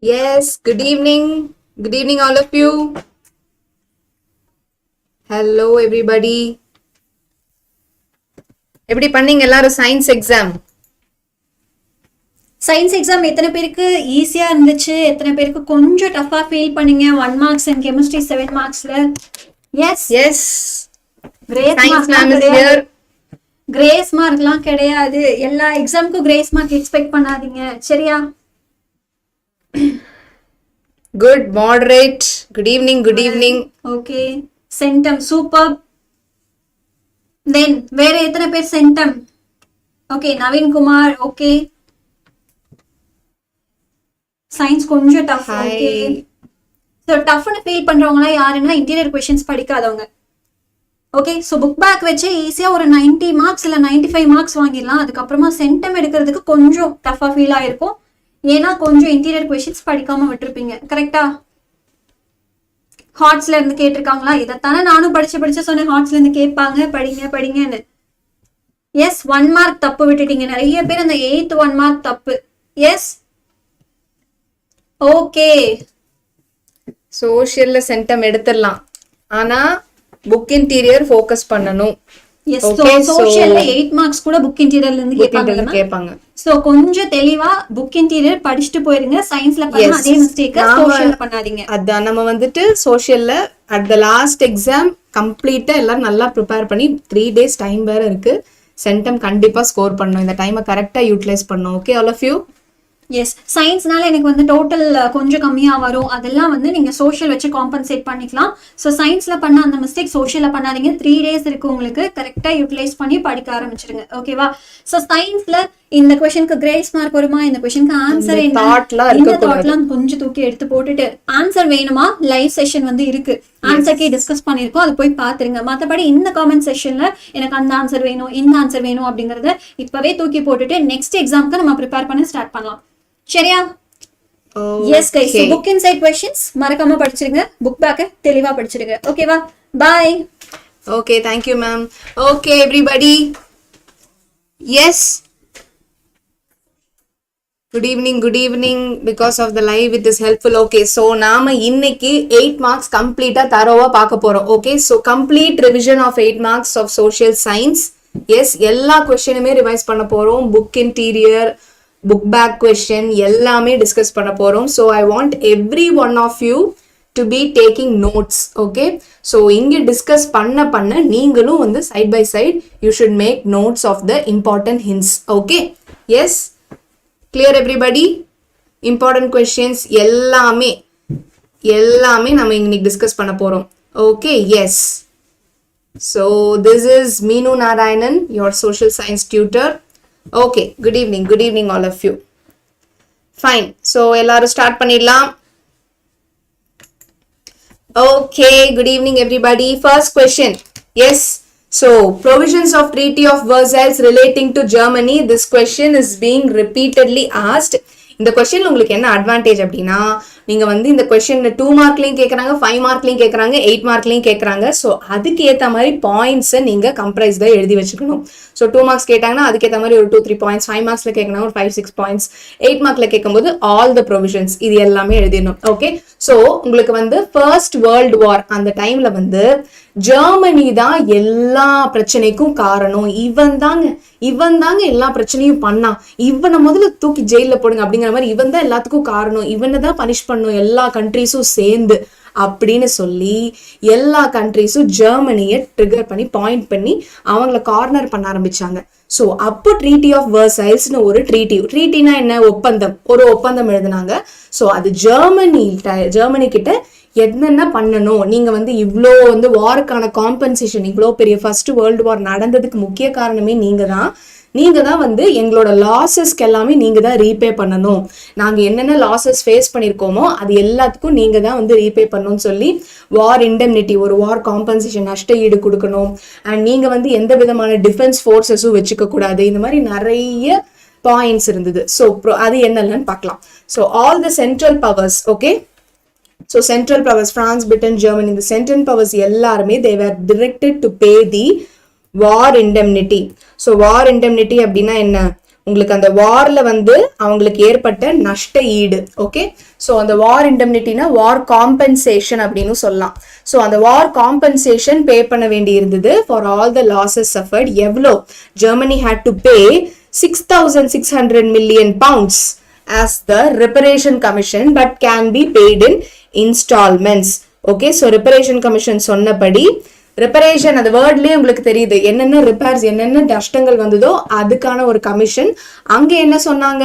Yes, good evening. Good evening, all of you. Hello, everybody. எப்படி பண்ணீங்க எல்லாரும் science exam? Science exam எத்தனை பேருக்கு ஈஸியா இருந்துச்சு, எத்தனை பேருக்கு கொஞ்சம் டஃபா ஃபீல் பண்ணீங்க? 1 marks அண்ட் கெமிஸ்ட்ரி 7 marksல. Yes yes, grace science mark ma'am is here. Grace மார்க்லாம் கிடையாது. எல்லா எக்ஸாமுக்கும் கிரேஸ் மார்க் எக்ஸ்பெக்ட் பண்ணாதீங்க, சரியா? Good moderate. Good evening, good evening. Okay, centum super. Then வேற எத்தனை பேர் centum? Okay, Naveenkumar. Okay, science கொஞ்சம் டஃப். ஓகே, ஸோ டஃப்னு ஃபீல் பண்றவங்களாம் யாருன்னா இன்டீரியர் கொஷின்ஸ் படிக்காதவங்க. ஓகே, ஸோ புக் பேக் வச்சு ஈஸியாக ஒரு 90 marks இல்லை 95 marks வாங்கிடலாம். அதுக்கப்புறமா சென்டம் எடுக்கிறதுக்கு கொஞ்சம் டஃபாக ஃபீல் ஆயிருக்கும், ஏன்னா கொஞ்சம் இன்டீரியர் கொஷின்ஸ் படிக்காம விட்டுருப்பீங்க. கரெக்டா? ஹார்ட்ஸ்ல இருந்து கேட்டிருக்காங்களா? இதைத்தானே நானும் படிச்சு சொன்னேன், ஹார்ட்ஸ்ல இருந்து கேட்பாங்க, படிங்க படிங்கன்னு. எஸ், 1 mark தப்பு விட்டுட்டீங்க நிறைய பேர். அந்த 8th 1 mark தப்பு. S, okay. சோஷியல்ல சென்டம் எடுத்துடலாம், ஆனா புக் இன்டீரியர் ஃபோக்கஸ் பண்ணணும். எஸ், சோஷியல்ல 8 marks கூட புக் இன்டீரியர்ல இருந்து கேட்பாங்க. சோ கொஞ்சம் தெளிவா புக் இன்டீரியர் படிச்சுட்டு போயிருங்க. சயின்ஸ்ல பண்ண அதே மிஸ்டேக் சோஷியல்ல பண்ணாதீங்க. அதான் நம்ம வந்துட்டு சோஷியல்ல அட் த லாஸ்ட் எக்ஸாம் கம்ப்ளீட்டா எல்லாரும் நல்லா ப்ரிப்பேர் பண்ணி 3 days டைம் வேற இருக்கு. சென்டம் கண்டிப்பா ஸ்கோர் பண்ணணும். இந்த டைமை கரெக்டா யூட்டிலைஸ் பண்ணணும். Okay, all of you. Yes, சயின்ஸ்னால எனக்கு வந்து டோட்டல் கொஞ்சம் கம்மியா வரும். அதெல்லாம் வந்து நீங்க சோஷியல் வச்சு காம்பன்சேட் பண்ணிக்கலாம். ஸோ சயின்ஸ்ல பண்ண அந்த மிஸ்டேக் சோஷியல்ல பண்ணாதீங்க. 3 days இருக்கு உங்களுக்கு, கரெக்டா யூட்டிலைஸ் பண்ணி படிக்க ஆரம்பிச்சிருங்க. ஓகேவா? ஸோ சயின்ஸ்ல இந்த கொஸ்டினுக்கு கிரேஸ் மார்க் வருமா, இந்த கொஸ்டினுக்கு ஆன்சர் என்ன, இந்த தாட்லாம் கொஞ்சம் தூக்கி எடுத்து போட்டுட்டு ஆன்சர் வேணுமா, லைவ் செஷன் வந்து இருக்கு, ஆன்சர்க்கே டிஸ்கஸ் பண்ணிருக்கோம், அது போய் பாத்துருங்க. மற்றபடி இந்த காமெண்ட் செஷன்ல எனக்கு அந்த ஆன்சர் வேணும், இந்த ஆன்சர் வேணும் அப்படிங்கறத இப்பவே தூக்கி போட்டுட்டு நெக்ஸ்ட் எக்ஸாம்க்கு நம்ம ப்ரிப்பேர் பண்ண ஸ்டார்ட் பண்ணலாம், சரியா? Yes guys, book inside questions மறக்காம படிச்சிருங்க, புக் பேக்க தெளிவா படிச்சிருங்க. ஓகேவா? Bye. Okay, thank you ma'am. Okay everybody, yes, good evening. Because of the live it is helpful. Okay, so நாம இன்னைக்கு 8 marks கம்ப்ளீட்டா தரோவா பார்க்க போறோம். Okay, so complete revision of 8 marks of social science. Yes, எல்லா क्वेश्चनமே ரிவைஸ் பண்ண போறோம். Book interior, book back question எல்லாமே discuss பண்ண போறோம். So I want every one of you to be taking notes. Okay, so இங்கே டிஸ்கஸ் பண்ண நீங்களும் வந்து side by side you should make notes of the important hints. Okay, yes, clear everybody? Important questions எல்லாமே நம்ம இன்னைக்கு discuss பண்ண போறோம். Okay, yes. So this is Meenu Narayanan, your social science tutor. Okay, good evening all of you. Fine, so எல்லாரும் start பண்ணிடலாம். Okay, good evening everybody. First question. Yes, so provisions of Treaty of Versailles relating to Germany. This question is being repeatedly asked. இந்த question உங்களுக்கு என்ன advantage அப்படின்னா, நீங்க வந்து இந்த question 2 மார்க்லயும் கேட்கறாங்க, 5 மார்க்லயும் கேட்கறாங்க, 8 மார்க்லயும் கேட்கறாங்க. ஸோ அதுக்கு ஏற்ற மாதிரி பாயிண்ட்ஸை நீங்க கம்ப்ரைஸ்டா எழுதி வச்சுக்கணும். ஸோ 2 marks கேட்டாங்கன்னா அதுக்கேற்ற மாதிரி ஒரு 2-3 points, 5 marksல கேட்கணும் ஒரு 5-6 points, 8 markல கேட்கும்போது ஆல் த ப்ரொவிஷன்ஸ் இது எல்லாமே எழுதிடணும். ஓகே, ஸோ உங்களுக்கு வந்து ஃபர்ஸ்ட் வேர்ல்டு வார் அந்த டைம்ல வந்து ஜெர்மனி தான் எல்லா பிரச்சனைக்கும் காரணம், இவன் தாங்க எல்லா பிரச்சனையும் பண்ணா, இவனை முதல்ல தூக்கி ஜெயில போடுங்க அப்படிங்கிற மாதிரி, இவன் தான் எல்லாத்துக்கும் காரணம், இவனை தான் பனிஷ் பண்ணும் எல்லா கண்ட்ரீஸும் சேர்ந்து அப்படின்னு சொல்லி எல்லா கண்ட்ரீஸும் ஜெர்மனியை ட்ரிகர் பண்ணி பாயிண்ட் பண்ணி அவங்கள கார்னர் பண்ண ஆரம்பிச்சாங்க. ஸோ அப்போ ட்ரீட்டி ஆஃப் வெர்சைல்ஸ்னு ஒரு ட்ரீட்டினா என்ன, ஒரு ஒப்பந்தம் எழுதினாங்க. ஸோ அது ஜெர்மனி கிட்ட என்னென்ன பண்ணணும், நீங்க வந்து இவ்வளோ வந்து வாருக்கான காம்பன்சேஷன், இவ்வளோ பெரிய ஃபர்ஸ்ட் வேர்ல்டு வார் நடந்ததுக்கு முக்கிய காரணமே நீங்க தான் வந்து எங்களோட லாசஸ்க்கு எல்லாமே நீங்க தான் ரீபே பண்ணணும், நாங்க என்னென்ன லாசஸ் ஃபேஸ் பண்ணிருக்கோமோ அது எல்லாத்துக்கும் நீங்க தான் வந்து ரீபே பண்ணணும்னு சொல்லி வார் இண்டெம்னிட்டி, ஒரு வார் காம்பன்சேஷன், நஷ்ட ஈடு கொடுக்கணும். அண்ட் நீங்க வந்து எந்த விதமான டிஃபென்ஸ் ஃபோர்ஸஸும் வச்சுக்க கூடாது. இந்த மாதிரி நிறைய பாயிண்ட்ஸ் இருந்தது. ஸோ அது என்னென்னு பார்க்கலாம். So all the central powers, okay, so central powers, France, Britain, Germany, the central powers எல்லாருமே they were directed to pay the war indemnity. so war indemnity அப்படின்னா என்ன, உங்களுக்கு அந்த வார்ல வந்து அவங்களுக்கு ஏற்பட்ட நஷ்ட ஈடு. ஓகே, ஸோ அந்த வார் இண்டெம்னிட்டினா வார் காம்பன்சேஷன் அப்படின்னு சொல்லலாம். ஸோ அந்த வார் காம்பன்சேஷன் பே பண்ண வேண்டி இருந்தது for all the losses suffered. எவ்வளோ? Germany had to pay 6,600 million pounds as the reparation commission, but can be paid in installments. Okay, so reparation commission சொன்னபடி ரிப்பரேஷன் அந்த வேர்ட்லயே உங்களுக்கு தெரியுது என்னென்ன ரிப்பேர்ஸ் என்னென்ன நஷ்டங்கள் வந்ததோ அதுக்கான ஒரு கமிஷன். அங்க என்ன சொன்னாங்க?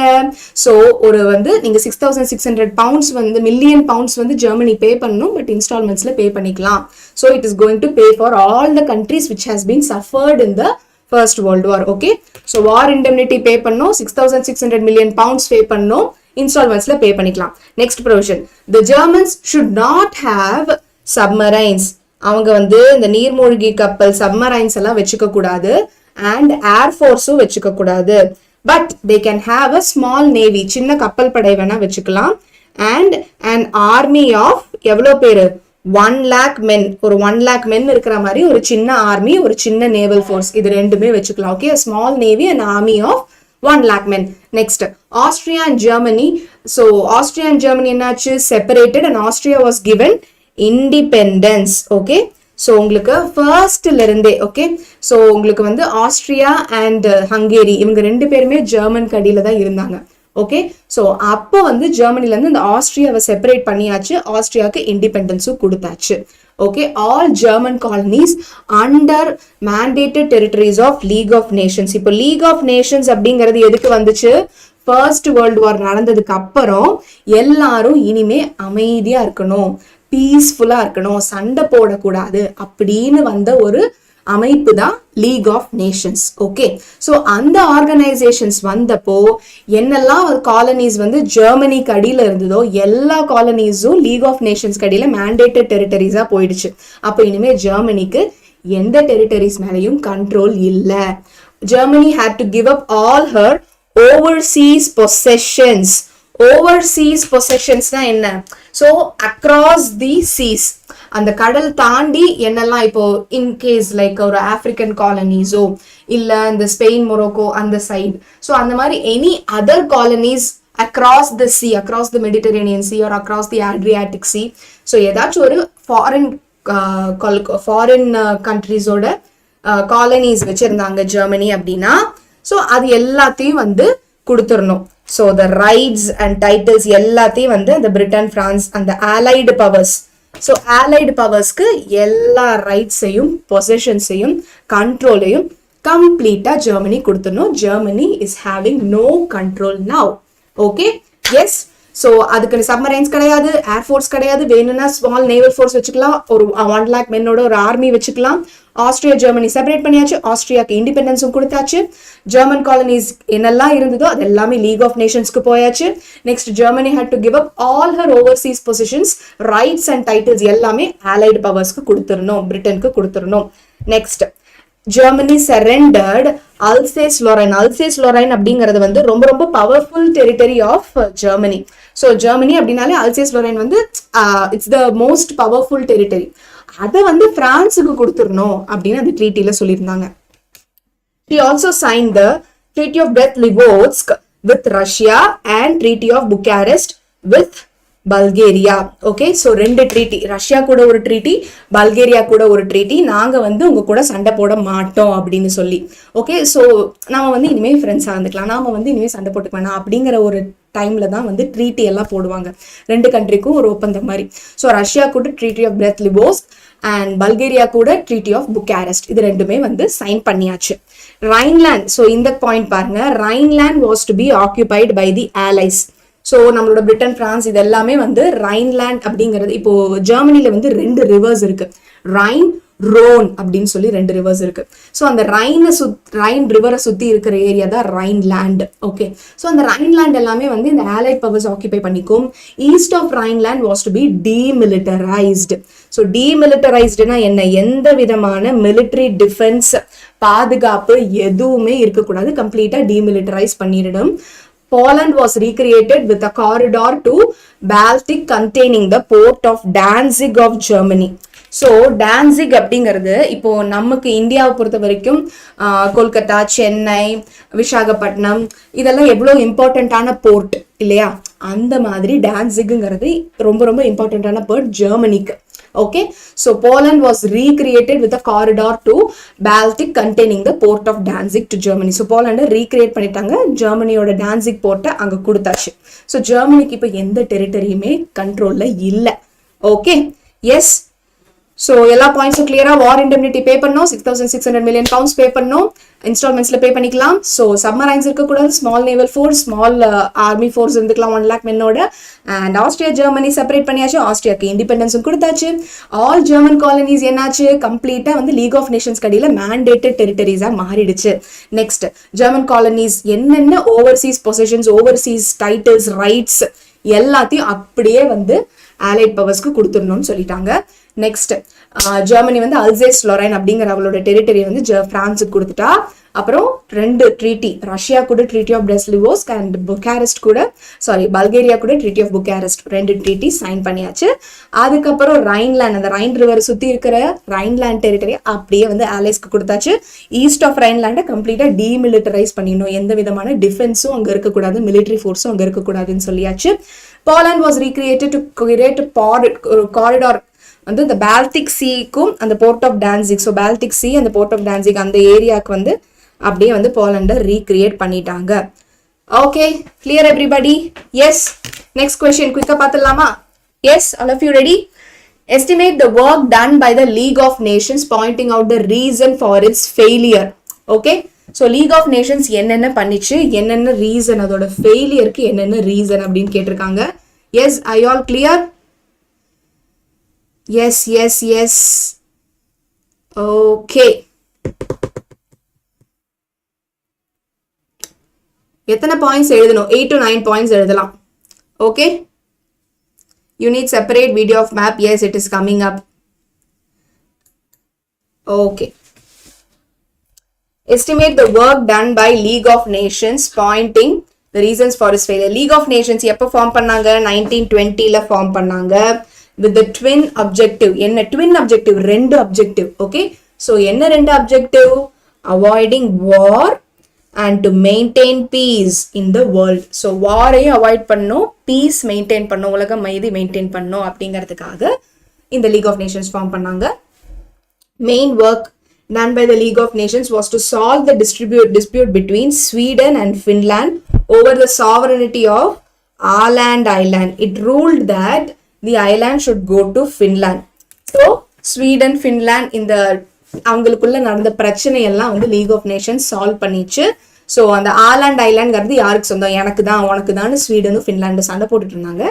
ஸோ ஒரு வந்து நீங்க 6,600 pounds வந்து மில்லியன் பவுண்ட்ஸ் வந்து ஜெர்மனி பே பண்ணணும், பட் இன்ஸ்டால்மெண்ட்ஸ்ல பே பண்ணிக்கலாம். So it is going to pay for all the countries which has been suffered in the first world war. Okay, so war indemnity pay பண்ணோம், 6,600 million pounds pay பண்ணோம், இன்ஸ்டால்மெண்ட்ஸ்ல pay பண்ணிக்கலாம். Next provision, the Germans should not have submarines. அவங்க வந்து இந்த நீர்மூழ்கி கப்பல் submarines எல்லாம் வச்சுக்க கூடாது, அண்ட் ஏர்ஃபோர்ஸும் வச்சுக்க கூடாது. But they can have a small navy, சின்ன கப்பல் படை வேணா வச்சுக்கலாம். அண்ட் அண்ட் ஆர்மி ஆஃப் எவ்வளோ பேரு? 1 lakh men. ஒரு 1 lakh men இருக்கிற மாதிரி ஒரு சின்ன ஆர்மி, ஒரு சின்ன நேவல் ஃபோர்ஸ், இது ரெண்டுமே வச்சுக்கலாம். Okay, small navy and army of 1 lakh men. Next, Austria and Germany. So Austria and Germany என்னாச்சு? Separated and Austria was given independence. Okay, so உங்களுக்கு ஃபர்ஸ்ட்ல இருந்தே ஓகே, ஸோ உங்களுக்கு வந்து ஆஸ்திரியா அண்ட் ஹங்கேரி இவங்க ரெண்டு பேருமே ஜெர்மன் கடியில தான் இருந்தாங்க. ஓகே, ஸோ அப்போ வந்து ஜெர்மனில இருந்து இந்த ஆஸ்திரியாவை செப்பரேட் பண்ணியாச்சு, ஆஸ்திரியாவுக்கு இண்டிபெண்டன்ஸும் கொடுத்தாச்சு. Okay, all German colonies under mandated territories of League of Nations. இப்போ லீக் ஆஃப் நேஷன்ஸ் அப்படிங்கிறது எதுக்கு வந்துச்சு? ஃபர்ஸ்ட் வேர்ல்டு வார் நடந்ததுக்கு அப்புறம் எல்லாரும் இனிமே அமைதியா இருக்கணும், பீஸ்ஃபுல்லா இருக்கணும், சண்டை போடக்கூடாது அப்படின்னு வந்த ஒரு அமைப்பு தான் league of nations. Okay, so அந்த ஆர்கனைசேஷன்ஸ் வந்தப்போ என்னெல்லாம் காலனிஸ் வந்து ஜெர்மனிக்கு அடியில இருந்ததோ எல்லா காலனிஸும் லீக் ஆஃப் நேஷன்ஸ் அடியில மேண்டேட்டட் டெரிட்டரிஸா போயிடுச்சு. அப்போ இனிமே ஜெர்மனிக்கு எந்த டெரிட்டரிஸ் மேலேயும் கண்ட்ரோல் இல்லை. Germany had to give up all her overseas possessions. Overseas பொசெஷன்ஸ்னா என்ன? ஸோ அக்ராஸ் தி சீஸ், அந்த கடல் தாண்டி என்னெல்லாம் இப்போ இன்கேஸ் லைக் ஒரு ஆப்பிரிக்கன் காலனிஸோ இல்ல இந்த ஸ்பெயின் மொரோக்கோ அந்த சைடு, ஸோ அந்த மாதிரி any other colonies across the sea, across the Mediterranean sea or across the Adriatic sea. So ஏதாச்சும் ஒரு ஃபாரின் கண்ட்ரிஸோட காலனிஸ் வச்சிருந்தாங்க ஜெர்மனி அப்படின்னா, ஸோ அது எல்லாத்தையும் வந்து கொடுத்துடணும். So the rights and titles எல்லாத்தையும் வந்து அந்த பிரிட்டன், பிரான்ஸ், அந்த allied பவர்ஸ், ஸோ allied பவர்ஸ்க்கு எல்லா ரைட்ஸையும் பொசிஷன்ஸையும் கண்ட்ரோலையும் கம்ப்ளீட்டா ஜெர்மனி கொடுத்துடணும். Germany is having no control now. Okay, yes. So அதுக்கு சப்மரைன்ஸ் கிடையாது, ஏர்ஃபோர்ஸ் கிடையாது, வேணும்னா ஸ்மால் நேவல் ஃபோர்ஸ் வச்சுக்கலாம், ஒரு 1 lakh மென்னோட ஒரு ஆர்மி வச்சுக்கலாம். ஆஸ்திரியா ஜெர்மனி செப்பரேட் பண்ணியாச்சு, ஆஸ்திரியாக்கு இண்டிபெண்டன்ஸும் கொடுத்தாச்சு. ஜெர்மன் காலனிஸ் என்னெல்லாம் இருந்ததோ அது எல்லாமே லீக் ஆஃப் நேஷன்ஸ்க்கு போயாச்சு. Next Germany had to give up all her overseas positions, rights and titles எல்லாமே allied பவர்ஸ்க்கு கொடுத்துடணும், பிரிட்டனுக்கு கொடுத்துடணும். Next, Germany surrendered Alsace Lorraine. Alsace Lorraine அப்படிங்கிறது வந்து ரொம்ப ரொம்ப powerful territory of Germany. So Germany அப்படின்னாலே அல்சேஸ் லொரைன் வந்து it's the most powerful territory. அதை வந்து பிரான்ஸுக்கு கொடுத்துடணும் அப்படின்னு அந்த ட்ரீட்டில சொல்லியிருந்தாங்க. He also signed the Treaty of Brest-Litovsk with Russia and Treaty of Bucharest with Bulgaria. Okay, so 2 treaty, Russia கூட ஒரு ட்ரீட்டி, பல்கேரியா கூட ஒரு ட்ரீட்டி, நாங்கள் வந்து உங்க கூட சண்டை போட மாட்டோம் அப்படின்னு சொல்லி. ஓகே, ஸோ நாம வந்து இனிமேல் ஃப்ரெண்ட்ஸாக இருந்துக்கலாம், நாம வந்து இனிமேல் சண்டை போட்டுக்க வேணாம் அப்படிங்கிற ஒரு டைம்ல தான் வந்து ட்ரீட்டி எல்லாம் போடுவாங்க, 2 கண்ட்ரிக்கும் ஒரு ஒப்பந்தம் மாதிரி. ஸோ ரஷ்யா கூட treaty of Brest-Litovsk and Bulgaria கூட ட்ரீட்டி ஆஃப் புக்காரெஸ்ட், இது ரெண்டுமே வந்து சைன் பண்ணியாச்சு. ரைன்லேண்ட், ஸோ இந்த பாயிண்ட் பாருங்க, Rhineland was to be occupied by the allies. So நம்மளோட பிரிட்டன், பிரான்ஸ் இது எல்லாமே வந்து ரைன்லேண்ட் அப்படிங்கிறது, இப்போ ஜெர்மனில வந்து 2 ரிவர்ஸ் இருக்கு, ரைன், ரோன் அப்படின்னு சொல்லி 2 ரிவர்ஸ் இருக்கு. ஸோ அந்த ரைன் ரிவரை சுத்தி இருக்கிற ஏரியா தான் ரைன்லேண்ட். ஓகே, ஸோ அந்த ரைன்லேண்ட் எல்லாமே வந்து இந்த allied பவர்ஸ் ஆக்குபை பண்ணிக்கும். East of Rhineland was to be demilitarised. So டீமிலிட்டரைஸ்டுனா என்ன? எந்த விதமான மிலிட்ரி டிஃபென்ஸ் பாதுகாப்பு எதுவுமே இருக்கக்கூடாது, கம்ப்ளீட்டா டீமிலிட்டரைஸ் பண்ணிடும். Poland was recreated with a corridor to Baltic containing the port of Danzig of Germany. So Danzig அப்படிங்கிறது இப்போ நமக்கு இந்தியாவை பொறுத்த வரைக்கும் கொல்கத்தா, சென்னை, விசாகப்பட்டினம் இதெல்லாம் எவ்வளோ இம்பார்ட்டண்ட்டான போர்ட் இல்லையா? அந்த மாதிரி டான்சிக்ங்கிறது ரொம்ப ரொம்ப இம்பார்ட்டண்ட்டான board ஜெர்மனிக்கு. Okay, so Poland was recreated with a corridor to Baltic containing the port of Danzig to Germany. So Poland recreate பண்ணிட்டாங்க, ஜெர்மனியோட டான்சிக் போர்ட்டை அங்க கொடுத்தாச்சு. ஸோ ஜெர்மனிக்கு இப்போ எந்த டெரிட்டரியுமே கண்ட்ரோல்ல இல்லை. Okay, yes. ஸோ எல்லா பாயிண்ட்ஸும் கிளியரா? வார் இண்டெம்னிட்டி பே பண்ணோம், 6,600 மில்லியன் பவுண்ட்ஸ் பே பண்ணோம், இன்ஸ்டால்மெண்ட்ஸ்ல பே பண்ணிக்கலாம். ஸோ சப்மரைன்ஸ் இருக்கக்கூடாது, small naval force, small army force இருந்துக்கலாம் 1 lakh மென்னோட. அண்ட் ஆஸ்திரியா ஜெர்மனி செப்பரேட் பண்ணியாச்சு, ஆஸ்திரியாக்கு இண்டிபெண்டன்ஸும் கொடுத்தாச்சு. ஆல் ஜெர்மன் காலனிஸ் என்னாச்சு, கம்ப்ளீட்டா வந்து லீக் ஆஃப் நேஷன்ஸ் கடையில மேண்டேட்டட் டெரிட்டரிஸா மாறிடுச்சு. நெக்ஸ்ட், ஜெர்மன் காலனிஸ் என்னென்ன overseas positions, overseas titles, rights எல்லாத்தையும் அப்படியே வந்து ஆலைட் பவர்ஸ்க்கு கொடுத்துடணும்னு சொல்லிட்டாங்க. நெக்ஸ்ட், ஜெர்மனி வந்து அல்சேஸ் லொரைன் அப்படிங்கிற அவளோட டெரிட்டரி வந்து பிரான்ஸுக்கு கொடுத்துட்டா. அப்புறம் 2 ட்ரீட்டி, ரஷ்யா கூட treaty of Brest-Litovsk and Bucharest கூட, பல்கேரியா கூட treaty of Bucharest, 2 treaty sign பண்ணியாச்சு. அதுக்கப்புறம் ரைன்லேண்ட், அந்த ரைன் ரிவர் சுத்தி இருக்கிற ரைன்லேண்ட் டெரிட்டரி அப்படியே வந்து ஆலைஸ்க்கு கொடுத்தாச்சு. ஈஸ்ட் ஆஃப் ரைன்லேண்டை கம்ப்ளீட்டா டீமிலிட்டரைஸ் பண்ணிடணும், எந்த விதமான டிஃபென்ஸும் அங்க இருக்கக்கூடாது, மிலிட்டரி ஃபோர்ஸும் அங்க இருக்கக்கூடாதுன்னு சொல்லியாச்சு. Poland was recreated to create a corridor வந்து இந்த பால்டிக் சீக்கும் அந்த port of Danzig, so Baltic sea அந்த போர்ட் ஆஃப் டான்சிக் அந்த ஏரியாவுக்கு வந்து அப்படியே வந்து போலண்டை ரீக்ரியேட் பண்ணிட்டாங்க. Okay, clear everybody? Yes. Next question குயிக்கா பார்த்துடலாமா? Yes, all of you ready? Estimate the work done by the League of Nations pointing out the reason for its failure. Okay, so League of Nations என்னென்ன பண்ணிச்சு, என்னென்ன reason, அதோட ஃபெயிலியருக்கு என்னென்ன reason அப்படின்னு கேட்டிருக்காங்க. Yes, are you all clear? Yes, yes, yes. Okay. எத்தனை points எழுதணும்? 8 to 9 points எழுதலாம். Okay, you need separate video of map. Yes, it is coming up. Okay, estimate the work done by League of Nations pointing the reasons for its failure. League of Nations எப்போ form பண்ணாங்க? 1920ல form பண்ணாங்க with the twin objective. என்ன twin objective? 2 objective. Okay, so என்ன 2 objective? Avoiding war and to maintain peace in the world. So war-ஐயும் avoid பண்ணணும், peace maintain பண்ணணும், உலக அமைதி maintain பண்ணணும் அப்படிங்கிறதுக்காக இந்த League of Nations ஃபார்ம் பண்ணாங்க. Main work done by the League of Nations was to solve the dispute between Sweden and Finland over the sovereignty of Åland Island. It ruled that the island should go to Finland. So Sweden, Finland இந்த அவங்களுக்குள்ள நடந்த பிரச்சனை எல்லாம் வந்து League of Nations solve பண்ணிச்சு. So அந்த ஆலாண்ட் ஐலாண்ட்ங்கிறது யாருக்கு சொந்தம்? எனக்கு தான், உனக்கு தான் ஸ்வீடனும் ஃபின்லாண்டு சண்டை போட்டுட்டு இருந்தாங்க.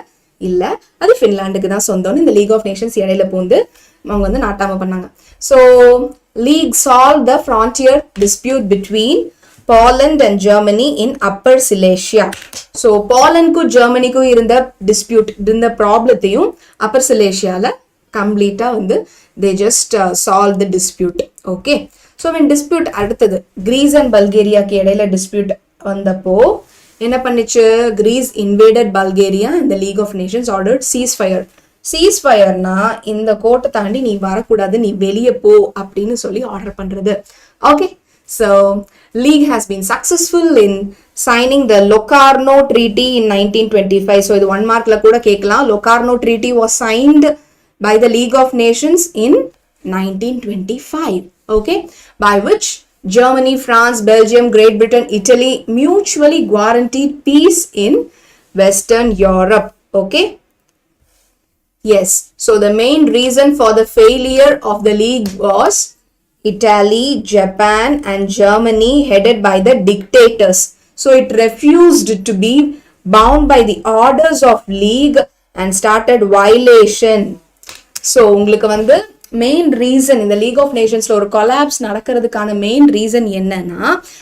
இல்ல, அது ஃபின்லாண்டுக்கு தான் சொந்தம்னு இந்த லீக் ஆஃப் நேஷன்ஸ் இடையில பூந்து அவங்க வந்து நாட்டாம பண்ணாங்க. So League solve the frontier dispute between Poland and Germany in Upper Silesia. So போலண்ட்க்கும் ஜெர்மனிக்கும் இருந்த டிஸ்பியூட், இருந்த ப்ராப்ளத்தையும் அப்பர் சிலேஷியால கம்ப்ளீட்டா வந்து they just solve the dispute. Okay, so when dispute அடுத்தது கிரீஸ் அண்ட் பல்கேரியாக்கு இடையில டிஸ்பியூட் வந்தப்போ என்ன பண்ணிச்சு? Greece invaded Bulgaria and the League of Nations ordered ceasefire. ceasefire-னா இந்த கோட்டை தாண்டி நீ வரக்கூடாது, நீ வெளியே போ அப்படின்னு சொல்லி ஆர்டர் பண்றது. Okay, so League has been successful in signing the Locarno Treaty in 1925. So இது 1 markல கூட கேட்கலாம். Locarno Treaty was signed by the League of Nations in 1925. Okay, by which Germany, France, Belgium, Great Britain, Italy mutually guaranteed peace in Western Europe. Okay, yes, so the main reason for the failure of the League was Italy, Japan and Germany headed by the dictators. So it refused to be bound by the orders of League and started violation. So உங்களுக்கு வந்து main reason இந்த league of நேஷன்ஸ்ல ஒரு collapse நடக்கிறதுக்கான main reason என்னன்னா,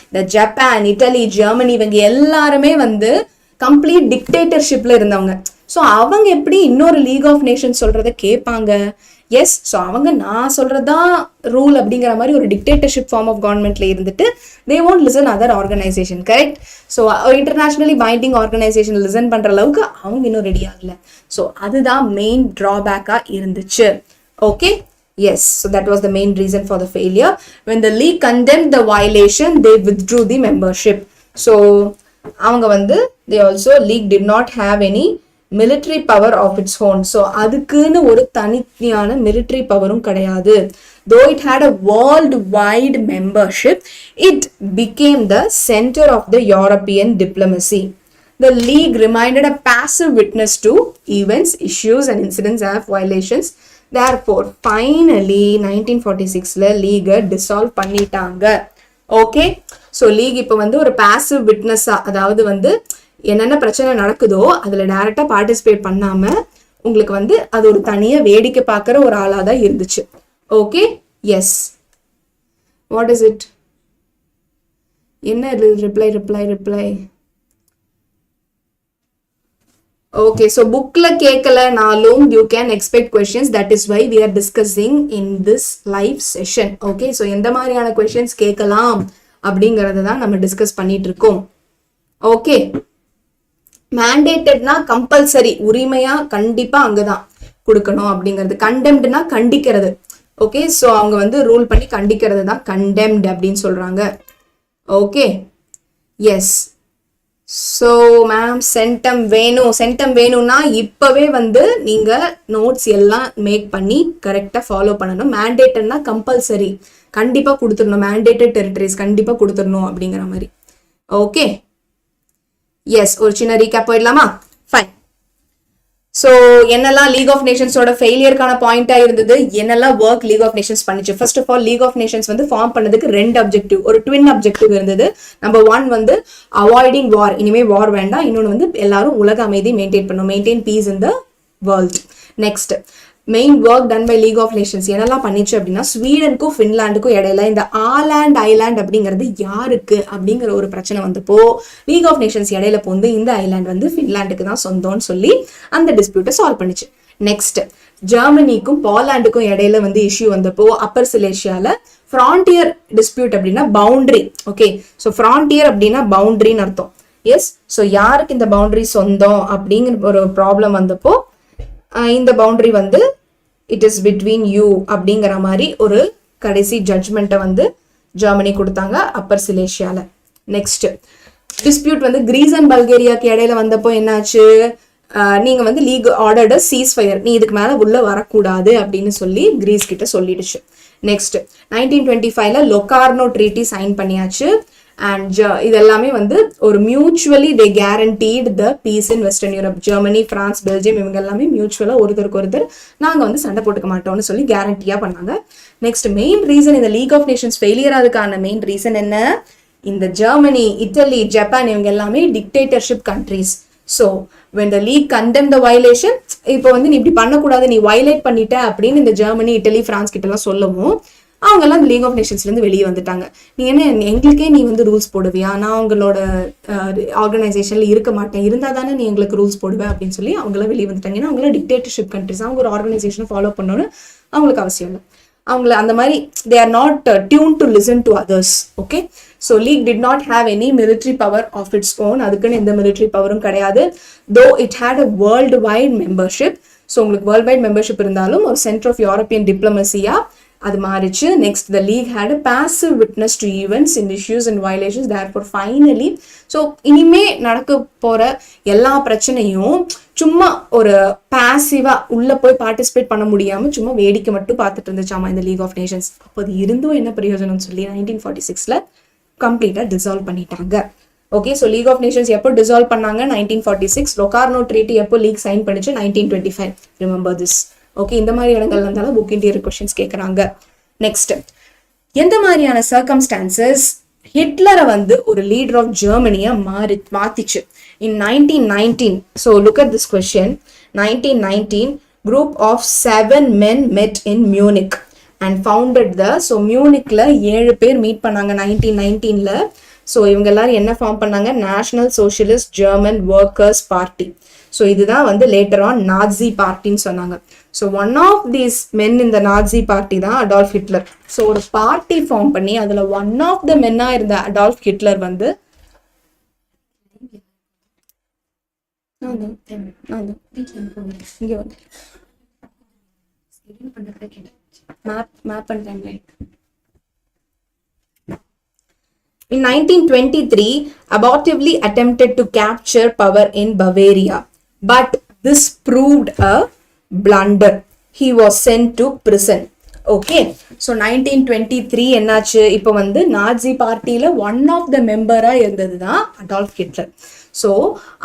இந்த Japan, idli, Germany இவங்க எல்லாருமே வந்து கம்ப்ளீட் டிக்டேட்டர்ஷிப்ல இருந்தவங்க. ஸோ அவங்க எப்படி இன்னொரு லீக் ஆஃப் நேஷன்ஸ் சொல்றதை கேட்பாங்க? எஸ், ஸோ அவங்க நான் சொல்றதுதான் ரூல் அப்படிங்கிற மாதிரி ஒரு டிக்டேட்டர்ஷிப் ஃபார்ம் ஆஃப் கவர்மெண்ட்ல இருந்துட்டு they won't listen other organisation. Correct? So internationally binding organisation listen பண்ற அளவுக்கு அவங்க இன்னும் ரெடி ஆகல. ஸோ அதுதான் மெயின் டிராபேக்கா இருந்துச்சு. Okay, Yes, so that was the main reason for the failure. When the league condemned the violation, they withdrew the membership. So அவங்க வந்து they also league did not have any military power of its own. So அதுக்குன்னு ஒரு தனியான military பவரும் கிடையாது. Though it had a worldwide membership, it became the center of the European diplomacy. The league remained a passive witness to events, issues and incidents of violations. Therefore, finally 1946ல league dissolve பண்ணிட்டாங்க. Okay, so league இப்போ வந்து ஒரு passive witness, அதாவது வந்து என்னென்ன பிரச்சனை நடக்குதோ அதுல டைரக்டா பார்ட்டிசிபேட் பண்ணாம உங்களுக்கு வந்து அது ஒரு தனியா வேடிக்கை பார்க்குற ஒரு ஆளா தான் இருந்துச்சு. Okay, yes. What is it? என்ன ரிப்ளை? Okay, so bookல கேட்கலனாலும் you can expect questions. That is why we are discussing in this live session. Okay, so எந்த மாதிரியான questions கேட்கலாம் அப்படிங்கறத தான் நம்ம டிஸ்கஸ் பண்ணிட்டு இருக்கோம். ஓகே, மேண்டேட்டட்னா கம்பல்சரி, உரிமையா கண்டிப்பா அங்கதான் கொடுக்கணும் அப்படிங்கிறது. கண்டெம்ட்னா கண்டிக்கிறது. ஓகே, ஸோ அவங்க வந்து ரூல் பண்ணி கண்டிக்கிறது தான் கண்டெம்ட் அப்படின்னு சொல்றாங்க. Okay, yes. So ma'am centum வேணும்னா இப்பவே வந்து நீங்க நோட்ஸ் எல்லாம் மேக் பண்ணி கரெக்டா ஃபாலோ பண்ணணும். மேண்டேட்டட்னா கம்பல்சரி, கண்டிப்பா கொடுத்துடணும். மேண்டேட்டட் டெரிட்டரிஸ் கண்டிப்பா கொடுத்துடணும் அப்படிங்கிற மாதிரி. Okay, yes. ஒரு சின்ன ரீகேப் போயிடலாமா? ஃபைன். ஸோ என்னெல்லாம் லீக் ஆஃப் நேஷன்ஸோட ஃபெயிலியருக்கான பாயிண்டா இருந்தது, என்னெல்லாம் ஒர்க் லீக் ஆஃப் நேஷன்ஸ் பண்ணிச்சு. First of all, League of Nations வந்து ஃபார்ம் பண்ணதுக்கு 2 அப்ஜெக்டிவ், ஒரு ட்வின் அப்ஜெக்டிவ் இருந்தது. நம்பர் 1 வந்து அவாய்டிங் வார், இனிமே வார் வேண்டாம். இன்னொன்று வந்து எல்லாரும் உலக அமைதி மெயின்டைன் பண்ணும், maintain peace in the world. Next main work done by League of Nations என்னெல்லாம் பண்ணிச்சு அப்படின்னா, ஸ்வீடனுக்கும் ஃபின்லாண்டுக்கும் இடையில இந்த ஆலாண்ட் ஐலாண்ட் அப்படிங்கிறது யாருக்கு அப்படிங்கிற ஒரு பிரச்சனை வந்தப்போ லீக் ஆஃப் நேஷன்ஸ் இடையில போந்து இந்த ஐலாண்ட் வந்து ஃபின்லாண்டுக்கு தான் சொந்தம்னு சொல்லி அந்த டிஸ்பியூட்டை சால்வ் பண்ணிச்சு. நெக்ஸ்ட் ஜெர்மனிக்கும் போலாண்டுக்கும் இடையில வந்து இஷ்யூ வந்தப்போ அப்பர் சிலேஷியால ஃப்ரான்டியர் டிஸ்பியூட் அப்படின்னா பவுண்டரி. ஓகே, ஸோ ஃப்ரான்டியர் அப்படின்னா பவுண்டரின்னு அர்த்தம். எஸ், ஸோ யாருக்கு இந்த பவுண்டரி சொந்தம் அப்படிங்கிற ஒரு ப்ராப்ளம் வந்தப்போ இந்த பவுண்டரி வந்து இட் இஸ் பிட்வீன் யூ அப்படிங்கிற மாதிரி ஒரு கடைசி ஜட்ஜ்மெண்ட்டை வந்து ஜெர்மனி கொடுத்தாங்க அப்பர் சிலேஷியால. நெக்ஸ்ட் டிஸ்பியூட் வந்து கிரீஸ் அண்ட் பல்கேரியாக்கு இடையில வந்தப்போ என்னாச்சு, நீங்க வந்து லீக் ஆர்டர்டு சீஸ் ஃபயர், நீ இதுக்கு மேல உள்ள வரக்கூடாது அப்படின்னு சொல்லி கிரீஸ் கிட்ட சொல்லிடுச்சு. நெக்ஸ்ட் 1925ல லொகார்னோ ட்ரீட்டி சைன் பண்ணியாச்சு. அண்ட் இது எல்லாமே வந்து ஒரு mutually they guaranteed the peace in Western Europe. Germany, France, Belgium இவங்க எல்லாமே மியூச்சுவலா ஒருத்தருக்கு ஒருத்தர் நாங்க வந்து சண்டை போட்டுக்க மாட்டோம்னு சொல்லி கேரண்டியா பண்ணாங்க. நெக்ஸ்ட் மெயின் ரீசன் இந்த லீக் ஆஃப் நேஷன்ஸ் ஃபெயிலியர் ஆகுதுக்கான மெயின் ரீசன் என்ன, இந்த ஜெர்மனி, இட்டலி, ஜப்பான் இவங்க எல்லாமே dictatorship countries. So when the league condemned the violation, இப்போ வந்து நீ இப்படி பண்ணக்கூடாது, நீ வயலேட் பண்ணிட்ட அப்படின்னு இந்த ஜெர்மனி, இட்டலி, பிரான்ஸ் கிட்ட எல்லாம் சொல்லவும் அவங்க எல்லாம் இந்த லீக் ஆஃப் நேஷன்ஸ்ல இருந்து வெளியே வந்துட்டாங்க. நீ என்ன எங்களுக்கே நீ வந்து ரூல்ஸ் போடுவியா, நான் உங்களோட ஆர்கனைசேஷன்ல இருக்க மாட்டேன், இருந்தா தானே நீ எங்களுக்கு ரூல்ஸ் போடுவேன் அப்படின்னு சொல்லி அவங்க எல்லாம் வெளியே வந்துட்டாங்க. ஏன்னா அவங்கள டிக்டேட்டர்ஷிப் கண்ட்ரிஸ், அவங்க ஒரு ஆர்கனைசேஷனை ஃபாலோ பண்ணணும்னு அவங்களுக்கு அவசியம் இல்லை. அவங்கள அந்த மாதிரி they are not tuned to listen to others. Okay, so league did not have any military power of its own. அதுக்குன்னு எந்த military பவரும் கிடையாது. Though it had a worldwide membership. So உங்களுக்கு worldwide membership இருந்தாலும் ஒரு center of European diplomacy-யா அது மாறிச்சு. Next the league had a passive witness to events and issues and violations. Therefore finally, so இனிமே நடக்க போற எல்லா பிரச்சனையும் சும்மா ஒரு பாசிவா உள்ள போய் பார்ட்டிசிபேட் பண்ண முடியாம சும்மா வேடிக்கை மட்டும் பார்த்துட்டு இருந்துச்சாமா இந்த லீக் ஆஃப் நேஷன்ஸ். அப்போ அது இருந்தும் என்ன பிரயோஜனம்னு சொல்லி 1946ல கம்ப்ளீட்டா டிசால்வ் பண்ணிட்டாங்க. Okay, so league of nations எப்போ டிசால்வ் பண்ணாங்க, 1946. லொகார்னோ ட்ரீட்டி எப்போ லீக் சைன் பண்ணிச்சு, 1925. Remember this. ஓகே, இந்த மாதிரி இடங்கள்ல இருந்தாலும் புக் இன்டீரியர் கொஸ்டின்ஸ் கேட்குறாங்க. நெக்ஸ்ட், எந்த மாதிரியான சர்க்கம்ஸ்டான்சஸ் ஹிட்லரை வந்து ஒரு லீடர் ஆஃப் ஜெர்மனியை மாத்திச்சு in 1919? So look at this question. 1919 group of 7 men met in Munich and founded the, so மியூனிக்ல 7 பேர் மீட் பண்ணாங்க 1919ல. ஸோ இவங்க எல்லாரும் என்ன ஃபார்ம் பண்ணாங்க, National Socialist German Workers Party. So இதுதான் வந்து லேட்டர் ஆன் நாட்சி பார்ட்டின்னு சொன்னாங்க. So one of these men இந்த நாட்சி பார்ட்டி தான் அடால்ஃப் ஹிட்லர். ஸோ ஒரு பார்ட்டி ஃபார்ம் பண்ணி அதில் ஒன் ஆஃப் த மென்னா இருந்த அடால்ஃப் ஹிட்லர் வந்து இங்கே வந்து map and timeline. In 1923, abortively attempted to capture power in Bavaria, but this proved a blunder. He was sent to prison. Okay, so 1923 என்னாச்சு? இப்போ வந்து நாஜி பார்ட்டியில ஒன் ஆஃப் த மெம்பரா இருந்தது தான் Adolf Hitler. So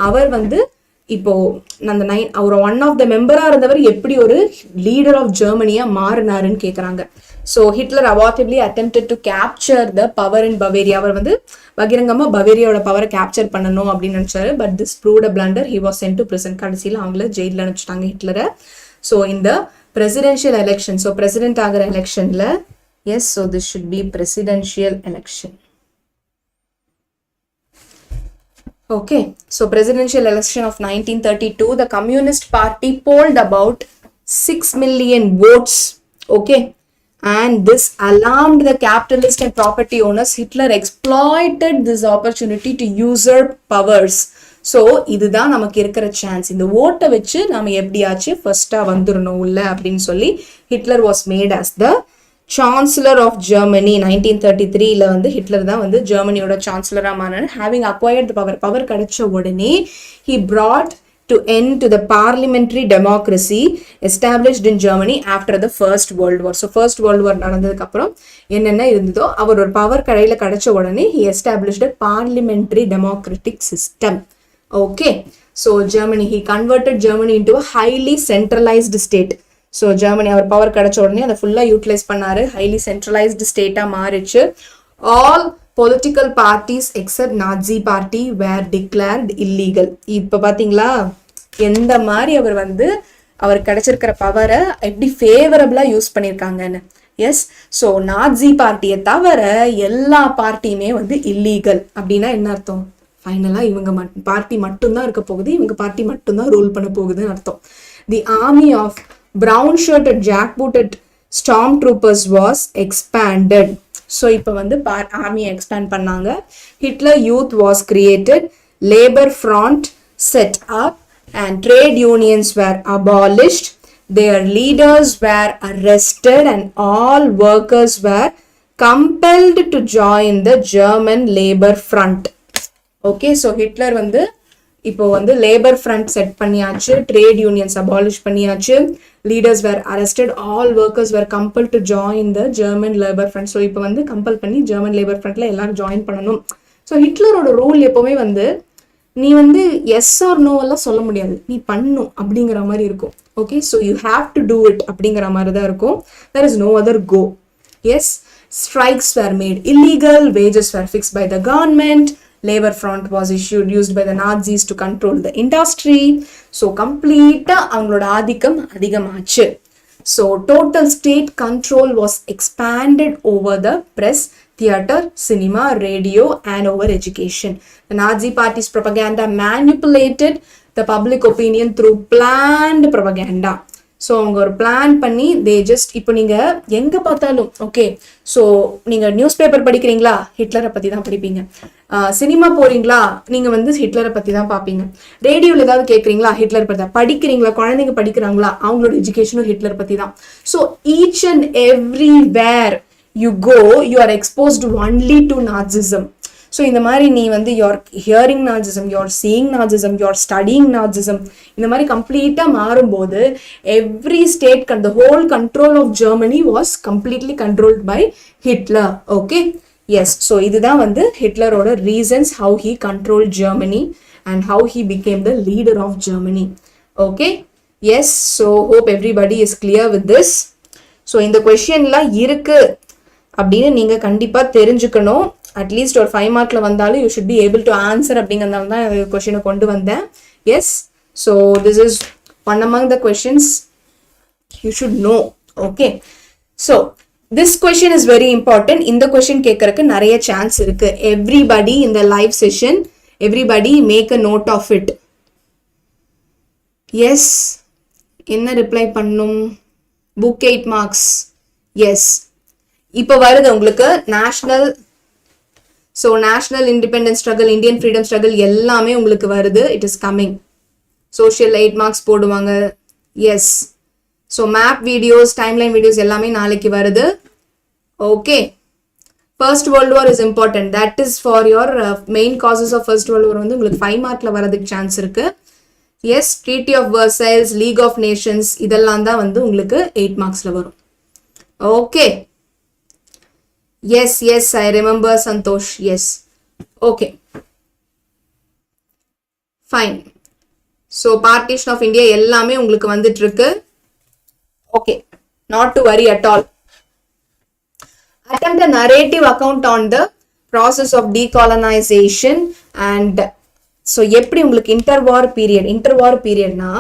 அவர் வந்து இப்போ அந்த அவர் ஒன் ஆஃப் த மெம்பரா இருந்தவர் எப்படி ஒரு லீடர் ஆஃப் ஜெர்மனியா மாறினாருன்னு கேட்குறாங்க. So Hitler abortively attempted to capture the power in Bavaria. அவர் வந்து பகிரங்கமா பவேரியாவோட பவரை கேப்சர் பண்ணணும் அப்படின்னு நினைச்சாரு. But this proved a blunder. He was sent to prison. கடைசியில் அவங்கள ஜெயிலில் அனுப்பிச்சிட்டாங்க ஹிட்லரை. ஸோ இந்த presidential election, so president ஆகிற எலெக்ஷன்ல, yes, so this should be presidential election. Okay, so presidential election of 1932, the Communist Party polled about 6 million votes. Okay, and this alarmed the capitalist and property owners. Hitler exploited this opportunity to usurp powers. So இதுதான் நமக்கு இருக்கிற chance. இந்த ஓட்டை வச்சு நம்ம எப்படியாச்சு ஃபர்ஸ்டா வந்துடணும் உள்ள அப்படின்னு சொல்லி Hitler was made as the chancellor of Germany. 1933 வந்து ஹிட்லர் தான் வந்து ஜெர்மனியோட சான்சலரா மாறினார். ஹேவிங் அக்வயர்ட் த பவர் கிடைச்ச உடனே he brought to end to the parliamentary democracy established in Germany after the First World War. So First World War நடந்ததுக்கு அப்புறம் என்னென்ன இருந்ததோ அவர் ஒரு பவர் கையில கிடைச்ச உடனே he established a parliamentary democratic system. Okay, so Germany, he converted Germany into a highly centralized state. So Germany our power கிடைச்ச உடனே அதை ஃபுல்லா யூட்டிலைஸ் பண்ணாரு. highly centralized ஸ்டேட்டா மாறிச்சு. all political parties except Nazi party were declared illegal. இப்ப பாத்தீங்களா எந்த மாதிரி அவர் வந்து அவர் கிடைச்சிருக்கிற பவரை எப்படி ஃபேவரபிளா யூஸ் பண்ணிருக்காங்கன்னு. எஸ், ஸோ நாஜி பார்ட்டியை தவிர எல்லா பார்ட்டியுமே வந்து இல்லீகல். அப்படின்னா என்ன அர்த்தம்? ஃபைனலா இவங்க பார்ட்டி மட்டும்தான் இருக்க போகுது, இவங்க பார்ட்டி மட்டும்தான் ரூல் பண்ண போகுதுன்னு அர்த்தம். The army of brown shirted jack booted storm troopers was expanded. So இப்போ வந்து ஆர்மியை எக்ஸ்பேண்ட் பண்ணாங்க. Hitler youth was created, labour front set up and trade unions were abolished. Their leaders were arrested and all workers were compelled to join the German labor front. Okay, so Hitler வந்து இப்போ வந்து labour front set பண்ணியாச்சு, trade unions abolish பண்ணியாச்சு, leaders were arrested, all workers were compel to join the German labour front. So இப்போ வந்து compel பண்ணி German labour ஃப்ரண்ட்ல எல்லாரும் ஜாயின் பண்ணணும். ஸோ ஹிட்லரோட ரூல் எப்பவுமே வந்து நீ வந்து எஸ் ஆர் நோ எல்லாம் சொல்ல முடியாது, நீ பண்ணும் அப்படிங்கிற மாதிரி இருக்கும். Okay, so you have to do it அப்படிங்கிற மாதிரி தான் இருக்கும். there is no other go. Yes, strikes were made illegal, wages were fixed by the government, labor front was used by the Nazis to control the industry. So complete அவங்களோட ஆதிக்கம் அதிகமாச்சு. So total state control was expanded over the press, theater, cinema, radio and over education. The Nazi party's propaganda manipulated the public opinion through planned propaganda. So அவங்க ஒரு plan பண்ணி they just இப்போ நீங்கள் எங்கே பார்த்தாலும் ஓகே, ஸோ நீங்கள் news paper படிக்கிறீங்களா, ஹிட்லரை பற்றி தான் படிப்பீங்க. சினிமா போறீங்களா, நீங்கள் வந்து ஹிட்லரை பற்றி தான் பார்ப்பீங்க. ரேடியோவில் ஏதாவது கேட்குறீங்களா, ஹிட்லர் பற்றி தான். படிக்கிறீங்களா, குழந்தைங்க படிக்கிறாங்களா, அவங்களோட எஜுகேஷனும் ஹிட்லர் பற்றி தான். So each and everywhere you go, you are exposed only to Nazism. So இந்த மாதிரி நீ வந்து you're hearing Nazism, you're seeing Nazism, you're studying Nazism. இந்த மாதிரி கம்ப்ளீட்டா மாறும்போது every state, the whole control of Germany was completely controlled by Hitler. Okay, yes, so இதுதான் வந்து ஹிட்லரோட reasons how he controlled Germany and how he became the leader of Germany. Okay, yes, so hope everybody is clear with this. So இந்த questionல இருக்கு அப்படின்னு நீங்க கண்டிப்பா தெரிஞ்சுக்கணும். At least ஒரு 5 மார்க்ல வந்தாலும் you should be able to answer அப்படிங்கிறதால தான் கொஸ்டினை கொண்டு வந்தேன். Yes, so this is one among the questions you should know. Okay, so this question is very important. இந்த கொஸ்டின் கேட்கறதுக்கு நிறைய சான்ஸ் இருக்கு. எவ்ரிபடி இந்த live session, everybody make a note of it. Yes, என்ன ரிப்ளை பண்ணும்? Book 8 marks. Yes, இப்போ வருது உங்களுக்கு national, so national independence struggle, Indian freedom struggle எல்லாமே உங்களுக்கு வருது. It is coming. Social 8 marks போடுவாங்க. Yes, So map videos, timeline videos எல்லாமே நாளைக்கு வருது. Okay. First World War is important. That is for your main causes of First World War வந்து உங்களுக்கு 5 மார்க்ல வரதுக்கு சான்ஸ் இருக்கு. Yes, Treaty of Versailles, League of Nations இதெல்லாம் தான் வந்து உங்களுக்கு 8 மார்க்ஸ்ல வரும். Okay. Yes, yes, I remember Santosh. Yes. Okay. Fine. So Partition of India எல்லாமே உங்களுக்கு வந்துட்டு இருக்கு. Okay. Not to worry at all. Attempt a narrative account on the process of decolonization and so எப்படி உங்களுக்கு interwar periodனா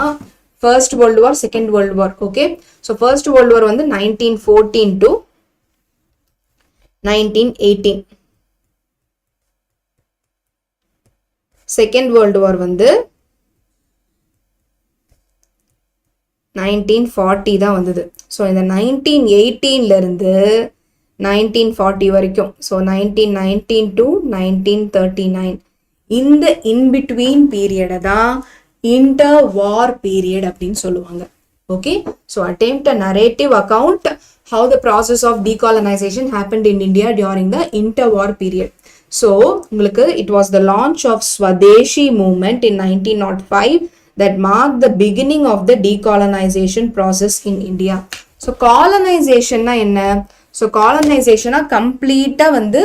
First World War, Second World War. Okay. So First World War வந்து 1914 to 1918. Second World War வந்து 1940 தான் வந்தது. So இந்த 1918ல இருந்து 1940 வரைக்கும், so 1919 to 1939 இந்த இன்பிட்வீன் பீரியடை தான் இன்டர் வார் பீரியட் அப்படின்னு சொல்லுவாங்க. Okay, so attempt a narrative account how the process of decolonization happened in India during the interwar period. So உங்களுக்கு it was the launch of Swadeshi movement in 1905 that marked the beginning of the decolonization process in India. So colonization na enna? So colonization na complete வந்து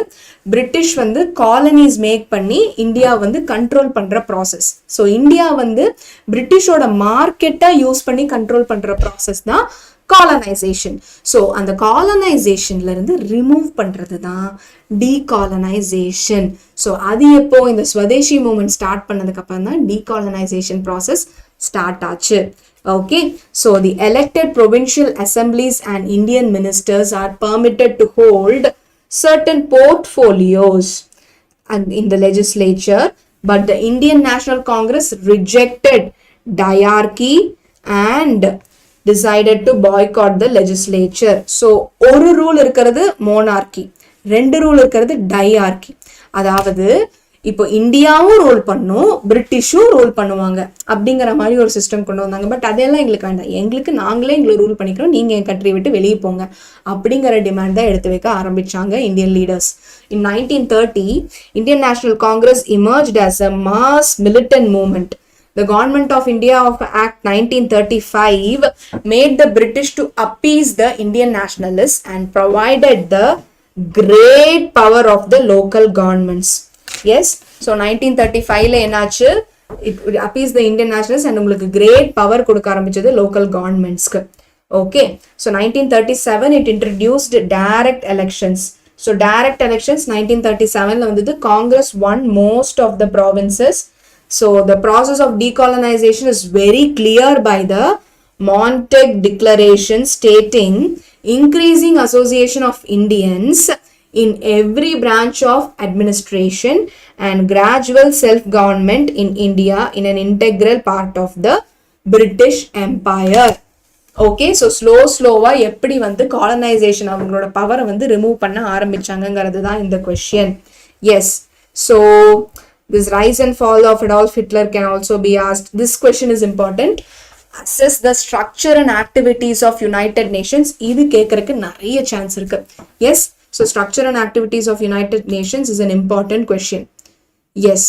British வந்து colonies make பண்ணி India வந்து control பண்ற process. So India வந்து British ஓட market use பண்ணி control பண்ற process தான் colonization. So அந்த colonizationல இருந்து remove பண்றது தான் decolonization. So அது எப்போ இந்த ஸ்வதேசி மூவ்மெண்ட் ஸ்டார்ட் பண்ணதுக்கு அப்புறம் தான் decolonization process start ஆச்சு. Okay, so the elected provincial assemblies and Indian ministers are permitted to hold certain portfolios and in the legislature, but the Indian National Congress rejected diarchy and decided to boycott the legislature. So ஒரு rule இருக்கிறது monarchy, ரெண்டு rule இருக்கிறது diarchy. அதாவது இப்போ இந்தியாவும் rule பண்ணும், பிரிட்டிஷும் rule பண்ணுவாங்க அப்படிங்கிற மாதிரி ஒரு சிஸ்டம் கொண்டு வந்தாங்க. பட் அதெல்லாம் எங்களுக்கு வேண்டாம், எங்களுக்கு நாங்களே எங்களை ரூல் பண்ணிக்கிறோம், நீங்க என் கண்ட்ரி விட்டு வெளியே போங்க அப்படிங்கிற டிமாண்ட் தான் எடுத்து வைக்க ஆரம்பிச்சாங்க Indian leaders. In 1930, Indian National Congress emerged as a mass militant movement. The government of India of Act 1935 made the British to appease the Indian nationalists and provided the great power of the local governments. Yes, so 1935ல என்னாச்சு, it appeased the Indian nationalists and உங்களுக்கு great power கொடுக்க ஆரம்பிச்சது local governmentsக்கு. Okay, so 1937 it introduced direct elections. So direct elections 1937ல வந்தது. Congress won most of the provinces. So the process of decolonization is very clear by the Montague Declaration stating increasing association of Indians in every branch of administration and gradual self-government in India in an integral part of the British Empire. Okay, so slow-slow-வா எப்படி வந்து colonization அவங்களோட பவரை வந்து remove பண்ண ஆரம்பிச்சாங்கங்கிறது தான் இந்த question. Yes, so this rise and fall of Adolf Hitler can also be asked. This question is important. Assess the structure and activities of United Nations. இது கேட்கறதுக்கு நிறைய சான்ஸ் இருக்கு. Yes, so structure and activities of United Nations is an important question. Yes.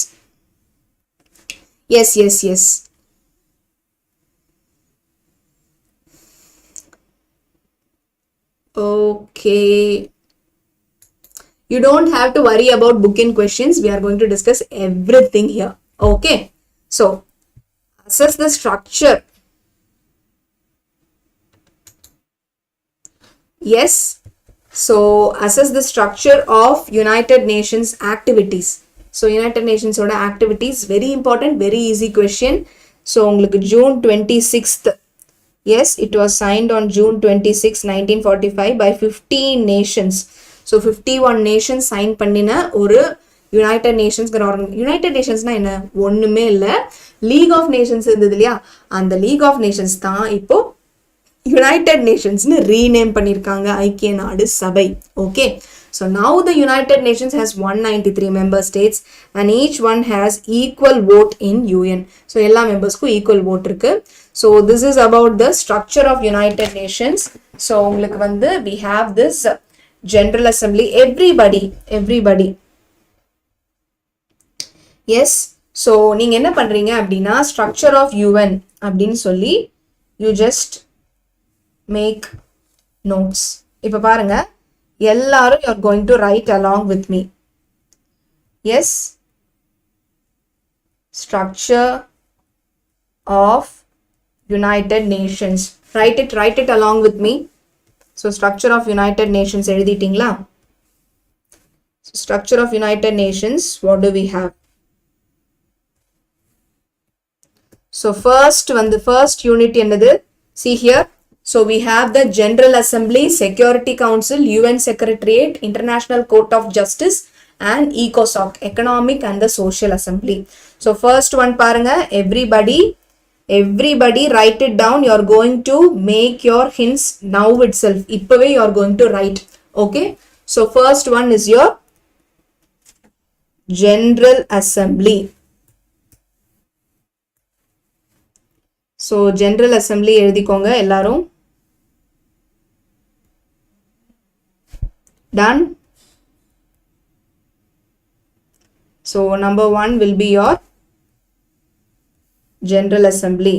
Yes, yes, yes. Okay. You don't have to worry about book-in questions. We are going to discuss everything here. Okay. So, assess the structure. Yes. So, assess the structure of United Nations activities. So, United Nations oda activities, very important, very easy question. So, உங்களுக்கு June 26th. Yes, it was signed on June 26, 1945 by 15 nations. So, 51 nations sign பண்ணின ஒரு United Nations. United Nationsனா என்ன? ஒண்ணுமே இல்லை, League of Nations இருந்தது இல்லையா, அந்த League of Nations தான் இப்போ United Nations rename பண்ணிருக்காங்க ஐக்கிய நாடு சபை. Okay, so now the United Nations has 193 member states and each one has equal vote in UN. So எல்லா மெம்பர்ஸ்க்கும் equal vote இருக்கு. So this is about the structure of United Nations. So உங்களுக்கு வந்து we have this General Assembly. Everybody yes, so நீங்க என்ன பண்றீங்க அப்படின்னா structure of UN அப்படின்னு சொல்லி you just make notes. இப்ப பாருங்க எல்லாரும் you are going to write along with me. Yes, structure of United Nations. Write it along with me. So structure of United Nations எழுதிட்டீங்களா? So structure of United Nations, what do we have? So first unit என்னது? See here. So we have the General Assembly, Security Council, UN Secretariat, International Court of Justice and ECOSOC, Economic and the Social Assembly. So first one பாருங்க, everybody write it down. You are going to make your hints now itself. இப்பவே you are going to write. Okay. So first one is your General Assembly. So General Assembly எழுதிக்கோங்க எல்லாரும். Done. So number 1 will be your General Assembly.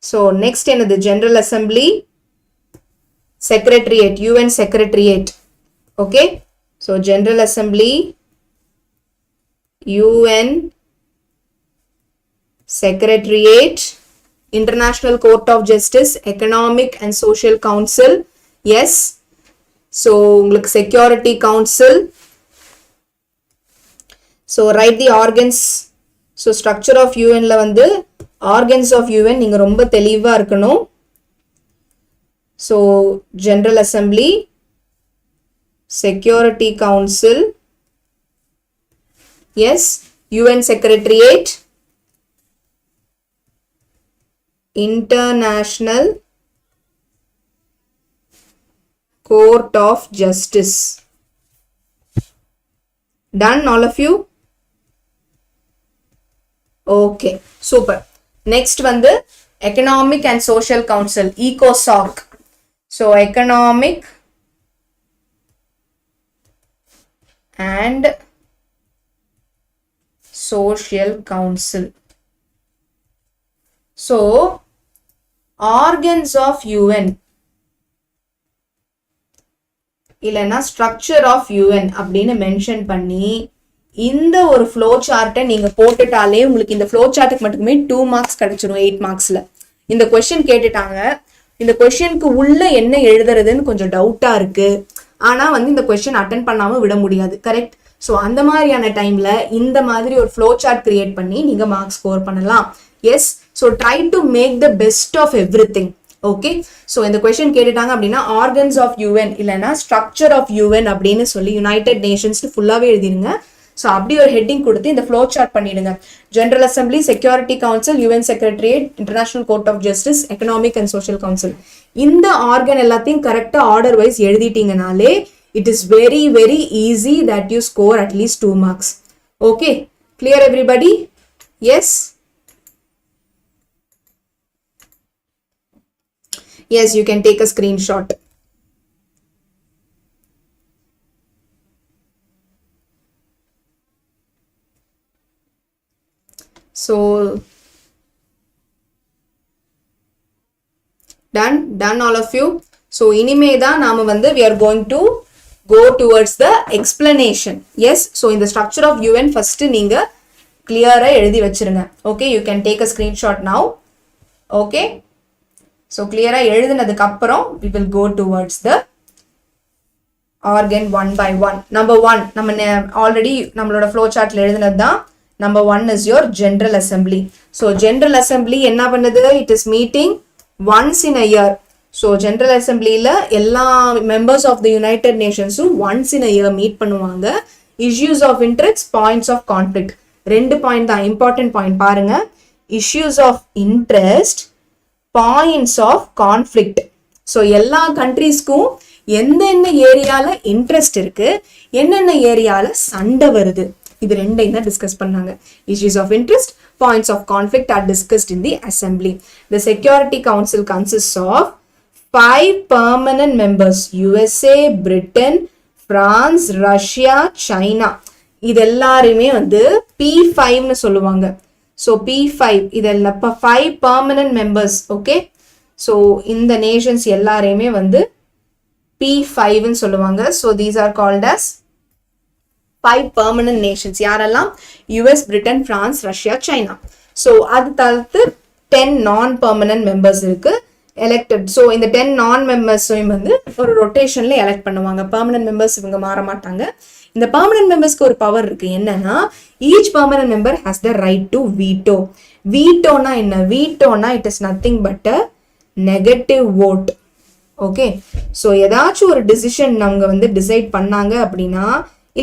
So next என்னது? General Assembly, Secretariat, UN Secretariat. Okay. So General Assembly, UN Secretariat, International Court of Justice, Economic and Social Council. Yes. So உங்களுக்கு Security Council. So write the organs. So structure of UN ல வந்து organs of UN நீங்க ரொம்ப தெளிவா இருக்கணும். So General Assembly, Security Council, yes, UN Secretariat, International Court of Justice. Done, all of you? Okay, super. Next வந்து Economic and Social Council, ECOSOC. So Economic and Social Council. So organs of UN இல்லனா structure of UN அப்படின்னு mention பண்ணி இந்த ஒரு flow chart நீங்க போட்டுட்டாலே உங்களுக்கு இந்த flow chartக்கு மட்டுமே 2 marks கிடைச்சிரும் 8 marksல. இந்த question கேட்டுட்டாங்க. இந்த questionக்கு உள்ள என்ன எழுதுறதுன்னு கொஞ்சம் டவுட்டா இருக்கு. ஆனா வந்து இந்த question அட்டெண்ட் பண்ணாம விட முடியாது. கரெக்ட்? சோ அந்த மாதிரியான டைம்ல இந்த மாதிரி ஒரு flow chart கிரியேட் பண்ணி நீங்க மார்க் ஸ்கோர் பண்ணலாம். Yes, so try to make the best of everything. Okay, so இந்த question கேட்டுட்டாங்க அப்படின்னா organs of UN இல்லனா structure of UN அப்படின்னு சொல்லி United Nations ஃபுல்லாவே எழுதிருங்க. So அப்படி ஒரு ஹெட்டிங் கொடுத்து இந்த flow chart பண்ணிடுங்க. General Assembly, Security Council, UN Secretariat, International Court of Justice, Economic and Social Council. இந்த ஆர்கன் எல்லாத்தையும் கரெக்டா ஆர்டர் வைஸ் எழுதிட்டீங்கனாலே it is very very easy that you score at least 2 marks. Okay, clear everybody? Yes. Yes, you can take a screenshot. So done all of you. So இனிமேதா நாம வந்து we are going to go towards the explanation. Yes, so in the structure of UN first நீங்க clear-ஆ எழுதி வச்சிருங்க. Okay, you can take a screenshot now. Okay, so clear-ஆ எழுதினதுக்கு அப்புறம் we will go towards the organ one by one. Number 1 நம்ம already நம்மளோட flow chartல எழுதினதுதான். Number 1 is your General Assembly. So General Assembly என்ன பண்ணுது? It is meeting once in a year. So General Assemblyல எல்லா members of the United Nations once in a year meet பண்ணுவாங்க. Issues of interest, points of conflict 2 point தான் important point பாருங்க. Issues of interest, points of conflict. So எல்லா கண்ட்ரீஸ்க்கும் எந்தெந்த ஏரியால interest இருக்கு, என்னென்ன ஏரியால சண்டை வருது, இது ரெண்டையும் தான் டிஸ்கஸ் பண்ணாங்க. Issues of interest, points of conflict are discussed in the assembly. The security council consists of 5 permanent members: USA, Britain, France, Russia, China. இது எல்லாருமே வந்து P5ன்னு சொல்லுவாங்க. ஸோ P5 இதெல்லாம் இப்போ 5 permanent members. ஓகே, ஸோ இந்த நேஷன்ஸ் எல்லாரையுமே வந்து P5ன்னு சொல்லுவாங்க. So these are called as 5 permanent nations. யாரெல்லாம்? US, Britain, France, Russia, China. So அது தவிர்த்து 10 non-permanent members இருக்கு elected. ஸோ இந்த 10 நான் மெம்பர்ஸையும் வந்து ஒரு ரொட்டேஷன்ல எலெக்ட் பண்ணுவாங்க. பெர்மனன்ட் மெம்பர்ஸ் இவங்க மாற மாட்டாங்க. இந்த பெர்மனன்ட் மெம்பர்ஸ்க்கு ஒரு பவர் இருக்கு. என்னன்னா, each permanent member has the right to veto. வீட்டோனா என்ன? வீட்டோனா it is nothing but a negative vote. Okay, so ஏதாச்சும் ஒரு டிசிஷன் அவங்க வந்து டிசைட் பண்ணாங்க அப்படின்னா,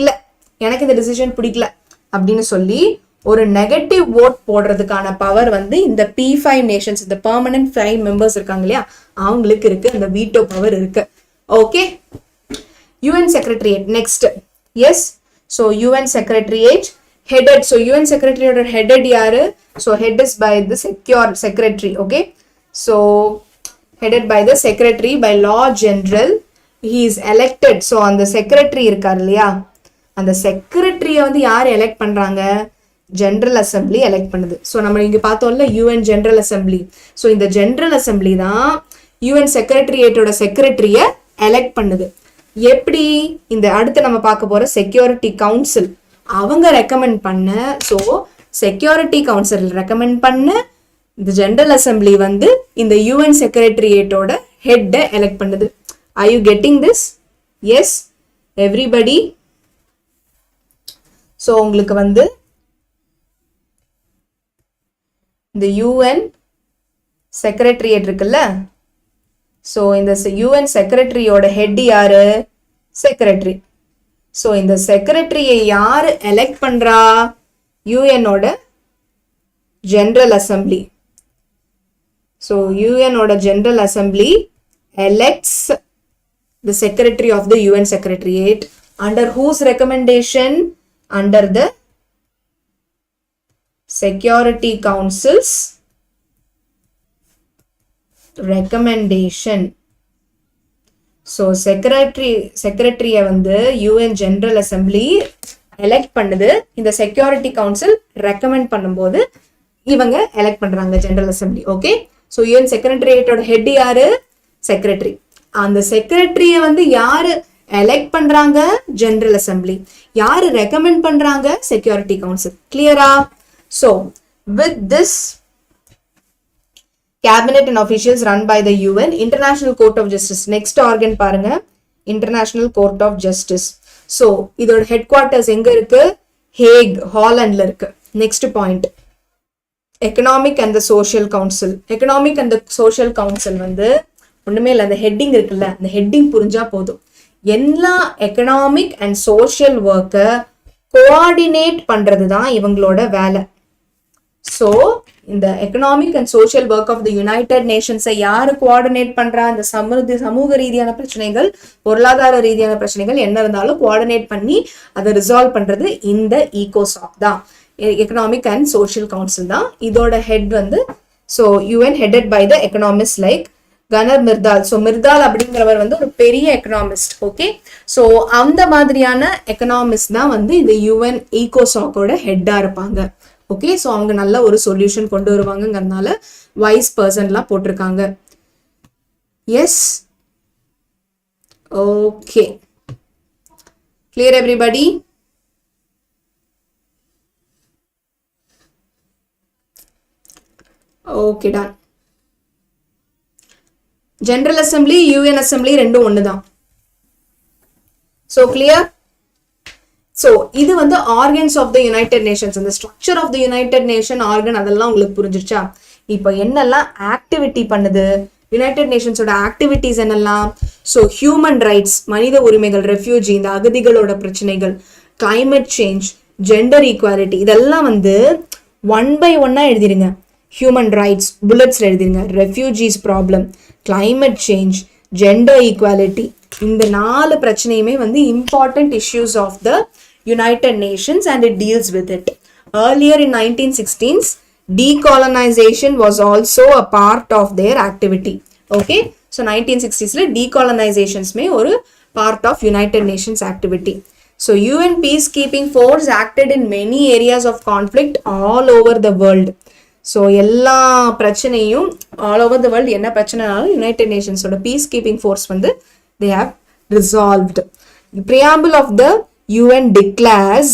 இல்லை எனக்கு இந்த டிசிஷன் பிடிக்கல அப்படின்னு சொல்லி ஒரு நெகட்டிவ் ஓட் போடுறதுக்கான பவர் வந்து இந்த P5 நேஷன்ஸ், இந்த பெர்மனன்ட் 5 மெம்பர்ஸ் இருக்காங்க இல்லையா, அவங்களுக்கு இருக்கு. அந்த வீட்டோ பவர் இருக்கு. Okay, UN secretariat next. Yes, so UN secretariat headed. So UN செக்ரட்டரியோட headed யாரு? So head is by the secretary. Okay, so headed by the secretary by law general. He is elected. So அந்த secretary இருக்கார் இல்லையா, அந்த செக்ரட்டரியை வந்து யார் elect பண்றாங்க? ஜெனரல் அசம்பிளி எலெக்ட் பண்ணுது. ஸோ நம்ம இங்க பார்த்தோம்ல UN ஜெனரல் அசம்பிளி. ஸோ இந்த ஜெனரல் அசம்பிளி தான் UN செக்ரட்டரியேட்டோட செக்ரட்டரிய எலெக்ட் பண்ணுது. எப்படி? இந்த அடுத்து நம்ம பார்க்க போற செக்யூரிட்டி கவுன்சில் அவங்க ரெக்கமெண்ட் பண்ண, ஸோ செக்யூரிட்டி கவுன்சில் ரெக்கமெண்ட் பண்ண இந்த ஜெனரல் அசம்பிளி வந்து இந்த UN செக்ரட்டரியேட்டோட ஹெட்டை எலெக்ட் பண்ணுது. Are you getting this? Yes everybody. So உங்களுக்கு வந்து இந்த UN செக்ரட்டரியேட் இருக்குல்ல, ஸோ இந்த UN செக்ரட்டரியோட ஹெட் யாரு? செக்ரட்டரி. ஸோ இந்த செக்ரட்டரியை யாரு எலெக்ட் பண்றா? UNோட ஜெனரல் அசம்பிளி. ஸோ UNோட general assembly elects the secretary of the UN secretariat under whose recommendation? Under the Security Council's recommendation. So secretary வந்து UN General Assembly elect பண்ணுது. இந்த Security Council recommend பண்ணும்போது இவங்க elect பண்றாங்க General Assembly. Okay, so UN Secretariat head யாரு? Secretary. அந்த செக்ரட்டரியை வந்து யாரு எலெக்ட் பண்றாங்க? General assembly. யாரு ரெக்கமெண்ட் பண்றாங்க? Security council. கிளியரா? So, with this, cabinet and officials run by the UN. International Court of Justice. Next organ பாருங்க, International Court of Justice. So, இதோட headquarters எங்க இருக்கு? ஹேக், ஹாலண்ட்ல இருக்கு. Next point, Economic and the Social Council. Economic and the Social Council வந்து ஒண்ணுமே இல்லை, அந்த heading இருக்குல்ல, அந்த ஹெட்டிங் புரிஞ்சா போதும். எல்லா எக்கனாமிக் அண்ட் சோஷியல் ஒர்க்கை கோஆர்டினேட் பண்றது தான் இவங்களோட வேலை. ஸோ இந்த economic and social work of the united நேஷன்ஸை யாரு கோஆர்டினேட் பண்றா? இந்த சமூக ரீதியான பிரச்சனைகள், பொருளாதார ரீதியான பிரச்சனைகள் என்ன இருந்தாலும் கோஆர்டினேட் பண்ணி அதை ரிசால்வ் பண்றது இந்த ஈகோசாக் தான், எக்கனாமிக் அண்ட் சோஷியல் கவுன்சில் தான். இதோட ஹெட் வந்து so UN headed by the economists like Gunnar Myrdal. So Myrdal அப்படிங்கிறவர் வந்து ஒரு பெரிய எக்கனாமிஸ்ட். ஓகே, ஸோ அந்த மாதிரியான எக்கனாமிஸ்ட் தான் வந்து இந்த UN ஈகோசாக்கோட ஹெட்டா இருப்பாங்க. ஓகே, ஸோ அவங்க நல்ல ஒரு சொல்யூஷன் கொண்டு வருவாங்கங்கிறதுனால வைஸ் பர்சன்லாம் போட்டிருக்காங்க. Yes, okay, clear everybody? Okay, done. General assembly, UN assembly ரெண்டும் ஒண்ணுதான். So clear? ஸோ இது வந்து organs of the united nations, இந்த structure of the united nation organ, அதெல்லாம் உங்களுக்கு புரிஞ்சிருச்சா? இப்போ என்னெல்லாம் ஆக்டிவிட்டி பண்ணுது யுனைடெட் நேஷன்ஸோட ஆக்டிவிட்டிஸ் என்னெல்லாம்? ஸோ ஹியூமன் ரைட்ஸ், மனித உரிமைகள், ரெஃப்யூஜி, இந்த அகதிகளோட பிரச்சனைகள், கிளைமேட் சேஞ்ச், ஜெண்டர் ஈக்குவாலிட்டி, இதெல்லாம் வந்து 1 by 1 எழுதிருங்க. ஹியூமன் ரைட்ஸ் புல்லட்ஸில் எழுதிருங்க. Refugees problem, climate change, gender equality, இந்த 4 பிரச்சனையுமே வந்து important issues of the united nations and it deals with it. Earlier in 1916s, decolonization was also a part of their activity. Okay, so 1960s decolonizations may or part of United Nations activity. So UN peacekeeping force acted in many areas of conflict all over the world. So எல்லா பிரச்சனையும் all over the world என்ன பிரச்சனைனாலும் United Nations ஓட peacekeeping force வந்து they have resolved. The preamble of the UN declares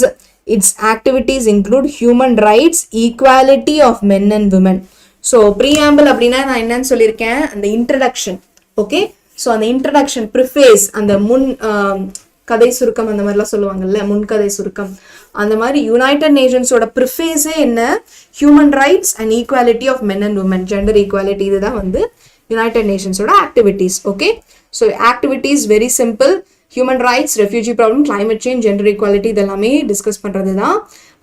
its activities include human rights, equality of men and women. So preamble அப்படின்னா நான் என்னன்னு சொல்லியிருக்கேன், அந்த introduction. Okay, so அந்த introduction preface, அந்த முன் கதை சுருக்கம் அந்த மாதிரிலாம் சொல்லுவாங்கல்ல, முன்கதை சுருக்கம், அந்த மாதிரி யுனைடெட் நேஷன்ஸோட ப்ரிஃபேஸே என்ன, human rights and equality of men and woman, gender equality, இதுதான் வந்து யுனைடெட் நேஷன்ஸோட activities. Okay, so activities very simple. Human rights, refugee problem, climate change, gender equality, இதெல்லாமே டிஸ்கஸ் பண்ணுறது தான்.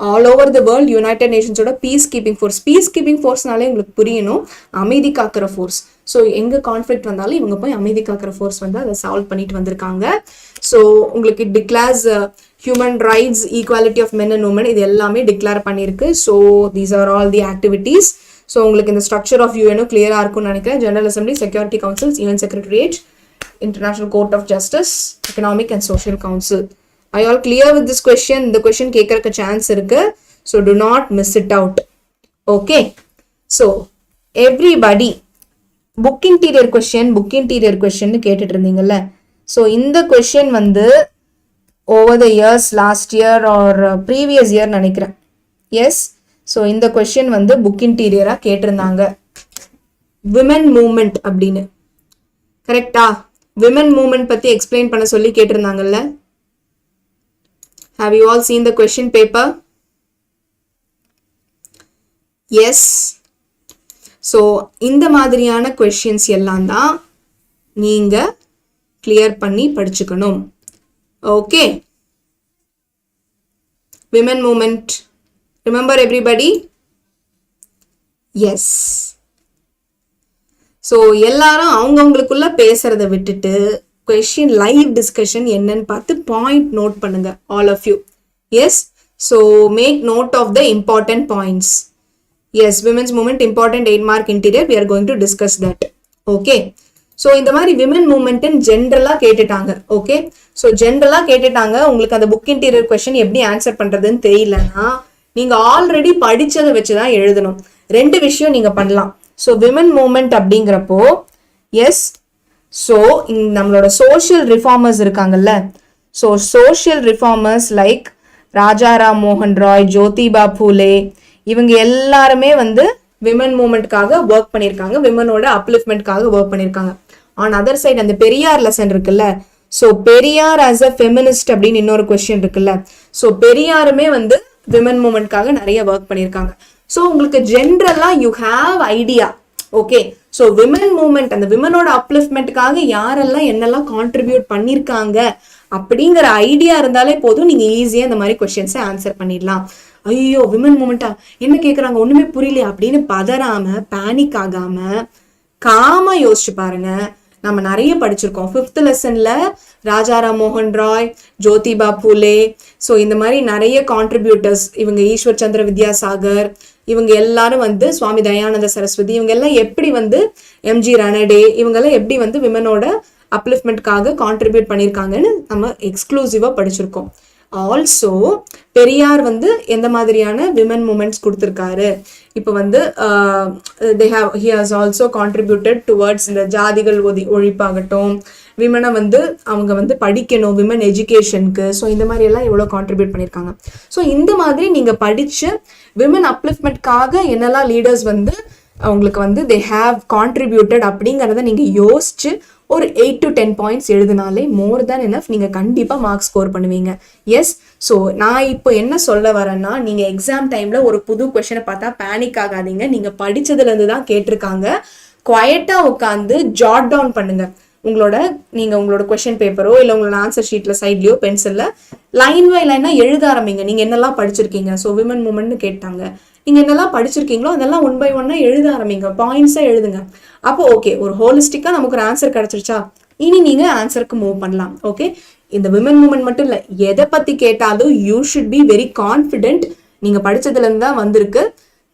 All over the world united நேஷன்ஸோட peace keeping force. Peace keeping ஃபோர்ஸ்னாலே உங்களுக்கு புரியணும், அமைதி காக்கிற ஃபோர்ஸ். ஸோ எங்கே கான்ஃப்ளிக்ட் வந்தாலும் இவங்க போய் அமைதி காக்கிற ஃபோர்ஸ் வந்து அதை சால்வ் பண்ணிட்டு வந்திருக்காங்க. ஸோ உங்களுக்கு declares human rights, equality of men and women, இது எல்லாமே டிக்ளேர் பண்ணியிருக்கு. So these are all the activities. So உங்களுக்கு இந்த ஸ்ட்ரக்சர் ஆஃப் யூஎனும் கிளியராக இருக்கும்னு நினைக்கிறேன். General assembly, security councils, UN secretariat, international court of justice, economic and social council. I all clear with this question. இந்த கொஸ்டின் கேட்கறதுக்கு chance இருக்கு. So do not miss it out. Okay, so everybody book interior question கேட்டுட்டு இருந்தீங்கல்ல. So இந்த question வந்து over the years, last year or previous year நினைக்கிறேன். Yes, so இந்த question வந்து book இன்டீரியராக கேட்டிருந்தாங்க. விமன் மூமெண்ட் அப்படின்னு, கரெக்டா? விமன் மூமெண்ட் பற்றி எக்ஸ்பிளைன் பண்ண சொல்லி கேட்டிருந்தாங்கல்ல. Have you all seen the question paper? Yes. So இந்த மாதிரியான questions எல்லாம் தான் நீங்க clear பண்ணி படிச்சுக்கணும். Okay. Women movement. Remember everybody? Yes. So எல்லாரும் அவங்கவுங்களுக்குள்ள பேசுறத விட்டுட்டு question live discussion என்னன்னு பார்த்து பாயிண்ட் நோட் பண்ணுங்க, all of you. Yes, so make note of the important points. Yes, women's movement important 8 mark interior, we are going to discuss that. Okay, so இந்த மாதிரி women movement ஜென்ரலா கேட்டுட்டாங்க. Okay, so ஜென்ரலா கேட்டுட்டாங்க. உங்களுக்கு அந்த book interior question எப்படி answer பண்றதுன்னு தெரியலன்னா நீங்க ஆல்ரெடி படிச்சதை வச்சுதான் எழுதணும். 2 விஷயம் நீங்க பண்ணலாம். ஸோ விமன் மூமெண்ட் அப்படிங்கிறப்போ, எஸ், ஸோ நம்மளோட சோஷியல் ரிஃபார்மர்ஸ் இருக்காங்கல்ல. So social reformers like Rajaram மோகன் ராய், ஜோதிபா பூலே, இவங்க எல்லாருமே வந்து விமன் மூமெண்ட்காக ஒர்க் பண்ணியிருக்காங்க, விமனோட அப்லிஃப்ட்மெண்ட்காக ஒர்க் பண்ணியிருக்காங்க. ஆன் அதர் சைடு அந்த பெரியார் லெசன் இருக்குல்ல. So Periyar as a feminist அப்படின்னு இன்னொரு கொஸ்டின் இருக்குல்ல. ஸோ பெரியாருமே வந்து விமன் மூமெண்ட்காக நிறைய ஒர்க் பண்ணியிருக்காங்க. ஸோ உங்களுக்கு ஜென்ரலா you have idea. Okay, so women movement, அந்த விமனோட அப்லிஃப்ட்மெண்ட்டுக்காக யாரெல்லாம் என்னெல்லாம் கான்ட்ரிபியூட் பண்ணியிருக்காங்க அப்படிங்கிற ஐடியா இருந்தாலே போதும், நீங்க ஈஸியா இந்த மாதிரி கொஸ்டின்ஸை ஆன்சர் பண்ணிடலாம். ஐயோ விமன் மூமெண்டா, என்ன கேட்குறாங்க ஒண்ணுமே புரியல அப்படின்னு பதறாம பேனிக் ஆகாம காமா யோசிச்சு பாருங்க. நம்ம நிறைய படிச்சிருக்கோம். 5th லெசன்ல ராஜாராம் மோகன் ராய், ஜோதிபா பூலே, ஸோ இந்த மாதிரி நிறைய கான்ட்ரிபியூட்டர்ஸ், இவங்க ஈஸ்வர் சந்திர வித்யாசாகர், இவங்க எல்லாரும் வந்து சுவாமி தயானந்த சரஸ்வதி, இவங்க எல்லாம் எப்படி வந்து எம்ஜி ரணடே, இவங்கெல்லாம் எப்படி வந்து விமனோட அப்லிஃப்ட்மெண்ட்காக கான்ட்ரிபியூட் பண்ணியிருக்காங்கன்னு நம்ம எக்ஸ்க்ளூசிவா படிச்சிருக்கோம். ஆல்சோ பெரியார் வந்து எந்த மாதிரியான விமன் மூமெண்ட்ஸ் கொடுத்துருக்காரு. இப்போ வந்து he has also contributed towards இந்த ஜாதிகள் ஒழிப்பாகட்டும், விமனை வந்து அவங்க வந்து படிக்கணும், விமன் எஜுகேஷனுக்கு. ஸோ இந்த மாதிரி எல்லாம் எவ்வளோ கான்ட்ரிபியூட் பண்ணியிருக்காங்க. ஸோ இந்த மாதிரி நீங்கள் படித்து விமன் அப்லிஃப்ட்மெண்ட்காக என்னெல்லாம் லீடர்ஸ் வந்து அவங்களுக்கு வந்து they have contributed அப்படிங்கிறத நீங்கள் யோசிச்சு ஒரு 8 to 10 பாயிண்ட்ஸ் எழுதினாலே மோர் தேன் எனஃப், நீங்கள் கண்டிப்பாக மார்க் ஸ்கோர் பண்ணுவீங்க. எஸ், ஸோ நான் இப்போ என்ன சொல்ல வரேன்னா, நீங்கள் எக்ஸாம் டைமில் ஒரு புது கொஸ்டினை பார்த்தா பேனிக் ஆகாதீங்க. நீங்கள் படித்ததுலேருந்து தான் கேட்டிருக்காங்க. குவைட்டாக உட்காந்து ஜாட் டவுன் பண்ணுங்க. உங்களோட கொஸ்டின் பேப்பரோ இல்லை உங்களோட ஆன்சர் ஷீட்ல சைட்லயோ பென்சில்ல லைன் பை லைனா எழுத ஆரம்பிங்க. நீங்க என்னெல்லாம் படிச்சிருக்கீங்க, ஸோ விமன் மூமெண்ட்னு கேட்டாங்க, நீங்க என்னெல்லாம் படிச்சிருக்கீங்களோ அதெல்லாம் ஒன் பை ஒன்னா எழுத ஆரம்பிங்க, பாயிண்ட்ஸா எழுதுங்க. அப்போ ஓகே, ஒரு ஹோலிஸ்டிக்கா நமக்கு ஒரு ஆன்சர் கிடைச்சிருச்சா, இனி நீங்க ஆன்சருக்கு மூவ் பண்ணலாம். ஓகே, இந்த விமன் மூமெண்ட் மட்டும் இல்ல, எதை பத்தி கேட்டாலும் you should be very confident. நீங்க படிச்சதுல இருந்து தான் வந்திருக்கு.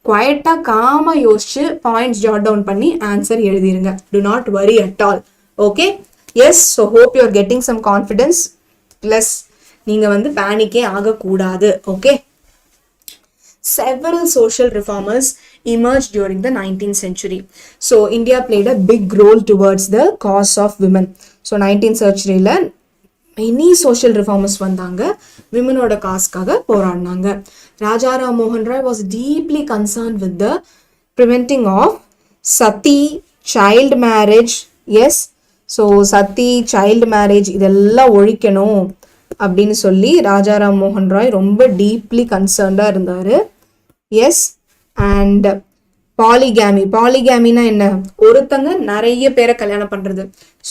குவைட்டா காமா யோசிச்சு பாயிண்ட்ஸ் ஜாட் டவுன் பண்ணி ஆன்சர் எழுதிருங்க. Do not worry at all. Okay, yes, so hope you are getting some confidence. Plus நீங்க வந்து பேனிக்கே ஆகக்கூடாது. Okay, several social reformers emerged during the 19th century. So India played a big role towards the cause of women. So 19th century la many social reformers வந்தாங்க, விமனோட காஸ்க்காக போராடினாங்க. ராஜாராம் மோகன் Rai was deeply concerned with the preventing of sati, child marriage. Yes, so sati, child marriage இதெல்லாம் ஒழிக்கணும் அப்படின்னு சொல்லி ராஜாராம் மோகன் ராய் ரொம்ப deeply கன்சர்ன்டா இருந்தாரு. S, and பாலிகேமினா என்ன, ஒருத்தங்க நிறைய பேரை கல்யாணம் பண்றது.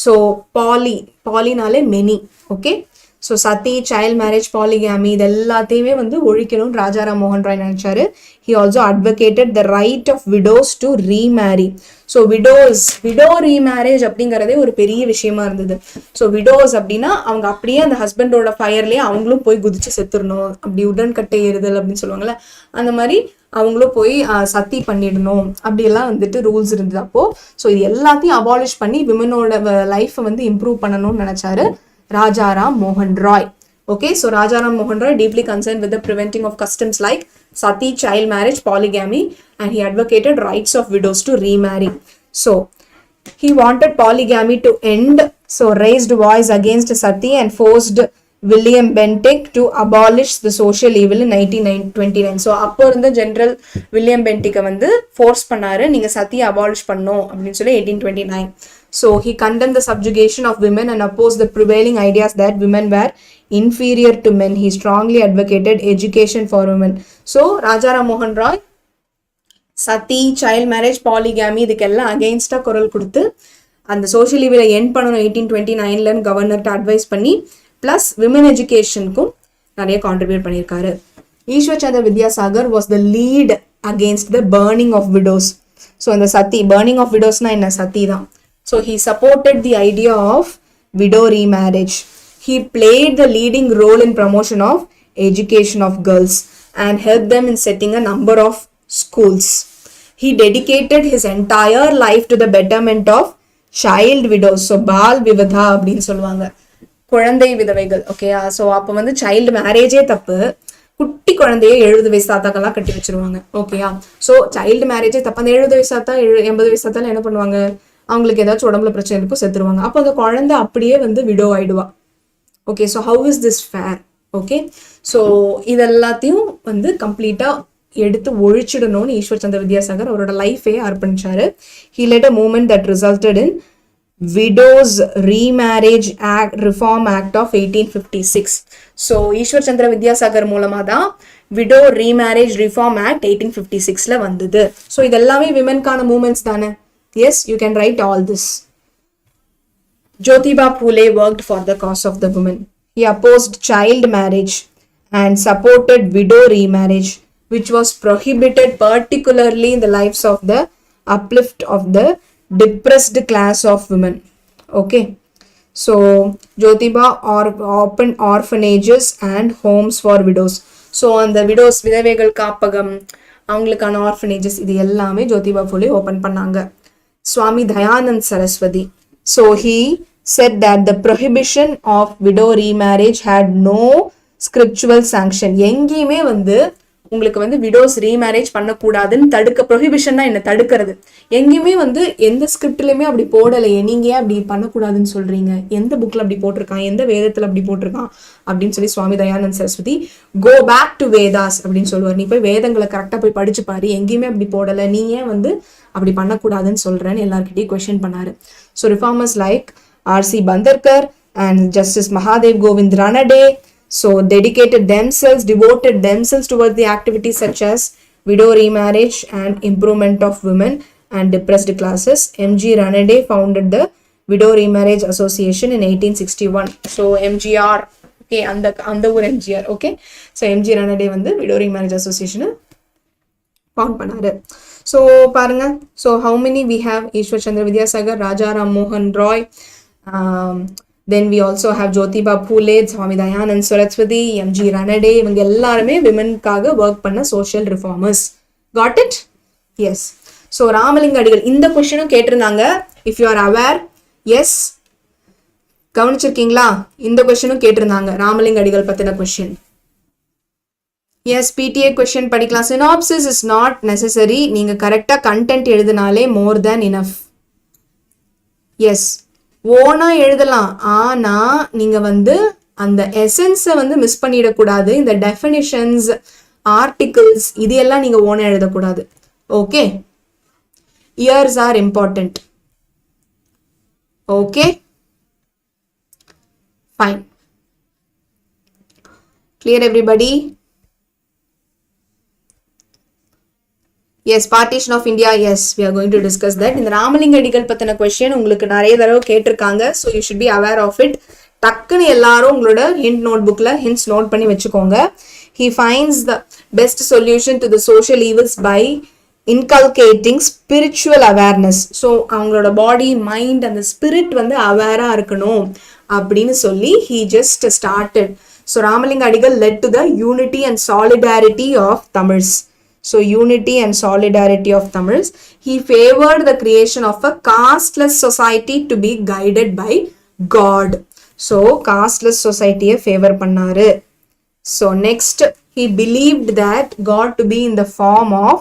ஸோ பாலினாலே many. Okay, so sati, child marriage, polygamy இது எல்லாத்தையுமே வந்து ஒழிக்கணும்னு ராஜாராம் மோகன் ராய் நினைச்சாரு. He also advocated the right of widows to remarry. So widow remarriage அப்படிங்கிறதே ஒரு பெரிய விஷயமா இருந்தது. ஸோ விடோஸ் அப்படின்னா அவங்க அப்படியே அந்த ஹஸ்பண்டோட ஃபயர்லேயே அவங்களும் போய் குதிச்சு செத்துடணும், அப்படி உடன்கட்டை ஏறுதல் அப்படின்னு சொல்லுவாங்கல்ல, அந்த மாதிரி அவங்களும் போய் சத்தி பண்ணிடணும், அப்படியெல்லாம் வந்துட்டு ரூல்ஸ் இருந்தது அப்போ. ஸோ இது எல்லாத்தையும் அபாலிஷ் பண்ணி விமனோட லைஃப்பை வந்து இம்ப்ரூவ் பண்ணணும்னு நினைச்சாரு ராஜாராம் மோகன் Rai. Okay, so Rajaram Mohan Roy deeply concerned with the preventing of customs like sati, child marriage, polygamy, and he advocated rights of widows to remarry. So he wanted polygamy to end, so raised voice against sati and forced William Bentinck to abolish the social evil in 1829. So அப்போ இருந்த general William பென்டிக்கை வந்து force பண்ணாரு, நீங்க சத்தியை abolish பண்ணணும் அப்படின்னு சொல்லி 1829. So he condemned the subjugation of women and opposed the prevailing ideas that women were inferior to men. He strongly advocated education for women. So Rajaram Mohan Roy Sathy, child marriage, polygamy இதுக்கெல்லாம் அகெயின்ஸ்டா குரல் கொடுத்து அந்த social ஈவிலை end பண்ணணும் 1829 கவர்னர்கிட்ட advise பண்ணி, plus women எஜுகேஷனுக்கும் நிறைய contribute பண்ணியிருக்காரு. Ishwar Chandra Vidyasagar was the lead against the burning of widows. So அந்த சத்தி, பர்னிங் ஆஃப் விடோஸ்னா என்ன, சத்தி தான். So he supported the idea of widow remarriage. He played the leading role in promotion of education of girls and helped them in setting a number of schools. He dedicated his entire life to the betterment of child widows. So baal vivadha அப்படின்னு சொல்லுவாங்க, குழந்தை விதவைகள். ஓகேயா, so அப்போ வந்து child மேரேஜே தப்பு, குட்டி குழந்தைய 70 வயசு தாத்தாக்கெல்லாம் கட்டி வச்சிருவாங்க. ஓகேயா, ஸோ சைல்டு மேரேஜே தப்பு. அந்த 70 வயசு தாத்தா 80 வயசு தாத்தால என்ன பண்ணுவாங்க, அவங்களுக்கு ஏதாச்சும் உடம்புல பிரச்சனை இருக்கும், செத்துருவாங்க. அப்போ அந்த குழந்தை அப்படியே வந்து விடோ ஆயிடுவா. Okay, so how is this fair? Okay, so இதெல்லாத்தையும் வந்து கம்ப்ளீட்டா எடுத்து ஒழிச்சிடணும்னு ஈஸ்வர் சந்திர வித்யாசாகர் அவரோட லைஃபே அர்ப்பணிச்சாரு. He led a movement that resulted in widows remarriage act, reform act of 1856. So Ishwar Chandra Vidyasagar மூலமா தான் விடோ ரீமேரேஜ் ரிஃபார்ம் ஆக்ட் 1856 வந்தது. ஸோ இதெல்லாமே விமென்கான மூவ்மெண்ட்ஸ் தானே. Yes, you can write all this. Jyotiba Phule worked for the cause of the women. He opposed child marriage and supported widow remarriage, which was prohibited particularly in the lives of the uplift of the depressed class of women. Okay, so Jyotiba opened orphanages and homes for widows. So on the widows, விதவைகள் காப்பகம், அவங்களுக்கான orphanages, இது எல்லாமே Jyotiba Phule open பண்ணாங்க. Swami Dayanand Saraswati. So he said that the prohibition of widow remarriage had no scriptural sanction. எங்கேயுமே வந்து உங்களுக்கு வந்து விடோஸ் ரீமேரேஜ் பண்ணக்கூடாதுன்னு தடுக்க, ப்ரொஹிபிஷன்னா என்ன, தடுக்கிறது. எங்கேயுமே வந்து எந்த ஸ்கிரிப்ட்லையுமே அப்படி போடலையே, நீங்க ஏன் அப்படி பண்ணக்கூடாதுன்னு சொல்றீங்க, எந்த புக்ல அப்படி போட்டிருக்கான், எந்த வேதத்துல அப்படி போட்டிருக்கான் அப்படின்னு சொல்லி Swami Dayanand Saraswati go back to Vedas அப்படின்னு சொல்லுவார். நீ போய் வேதங்களை கரெக்டா போய் படிச்சு பாரு, எங்கேயுமே அப்படி போடலை, நீ ஏன் வந்து அப்படி பண்ணக்கூடாதுன்னு சொல்றேன்னு எல்லார்கிட்டையும் கொஸ்டின் பண்ணாரு. So reformers like R.C. Bhandarkar and Justice Mahadev Govind Ranade so devoted themselves towards the activities such as widow remarriage and improvement of women and depressed classes. M.G. Ranade founded the Widow Remarriage Association in 1861. So MGR, okay, அந்த ஒரு MGR, okay. So MG Ranade வந்து Widow Remarriage Association found பண்ணாரு. So பாருங்க, so how many we have? Ishwar Chandra Vidyasagar, Raja Ram Mohan Roy, then we also have Jyotiba Phule, Swami Dayanand Saraswati, MG Ranade, இவங்க எல்லாருமே விமென்காக work பண்ண social reformers. Got it? Yes. So Ramalinga அடிகள் இந்த கொஸ்டினும் கேட்டிருந்தாங்க. If you are aware, yes, கவனிச்சிருக்கீங்களா? இந்த கொஸ்டினும் கேட்டிருந்தாங்க, ராமலிங்க அடிகள் பத்தின கொஸ்டின். Yes, PTA question படிக்கலாம். Synopsis is not necessary. நீங்க கரெக்டா content எழுதினாலே more than enough. Yes, ஓனா எழுதலாம், ஆனா நீங்க வந்து அந்த எசன்ஸை வந்து மிஸ் பண்ணிடக்கூடாது. இந்த டெஃபினிஷன்ஸ், ஆர்டிகிள்ஸ் இது எல்லாம் நீங்க ஓனா எழுதக்கூடாது. Okay, years are important. Okay, fine. Clear everybody? Yes, Partition of India, yes, we are going to discuss that. இந்த ராமலிங்க அடிகள் பத்தின கொஸ்டின் உங்களுக்கு நிறைய தடவை கேட்டிருக்காங்க. So you should be aware of it. டக்குன்னு எல்லாரும் உங்களோட ஹிண்ட் நோட் புக்ல ஹிண்ட்ஸ் நோட் பண்ணி வச்சுக்கோங்க. He finds the best solution to the social evils by inculcating spiritual awareness. So அவங்களோட பாடி, மைண்ட், அந்த ஸ்பிரிட் வந்து அவேரா இருக்கணும் அப்படின்னு சொல்லி he just started. So Ramalinga அடிகள் led to the unity and solidarity of Tamils. So unity and solidarity of Tamils. He favored the creation of a casteless society to be guided by God. So casteless society favor பண்ணாரு. So next, he believed that God to be in the form of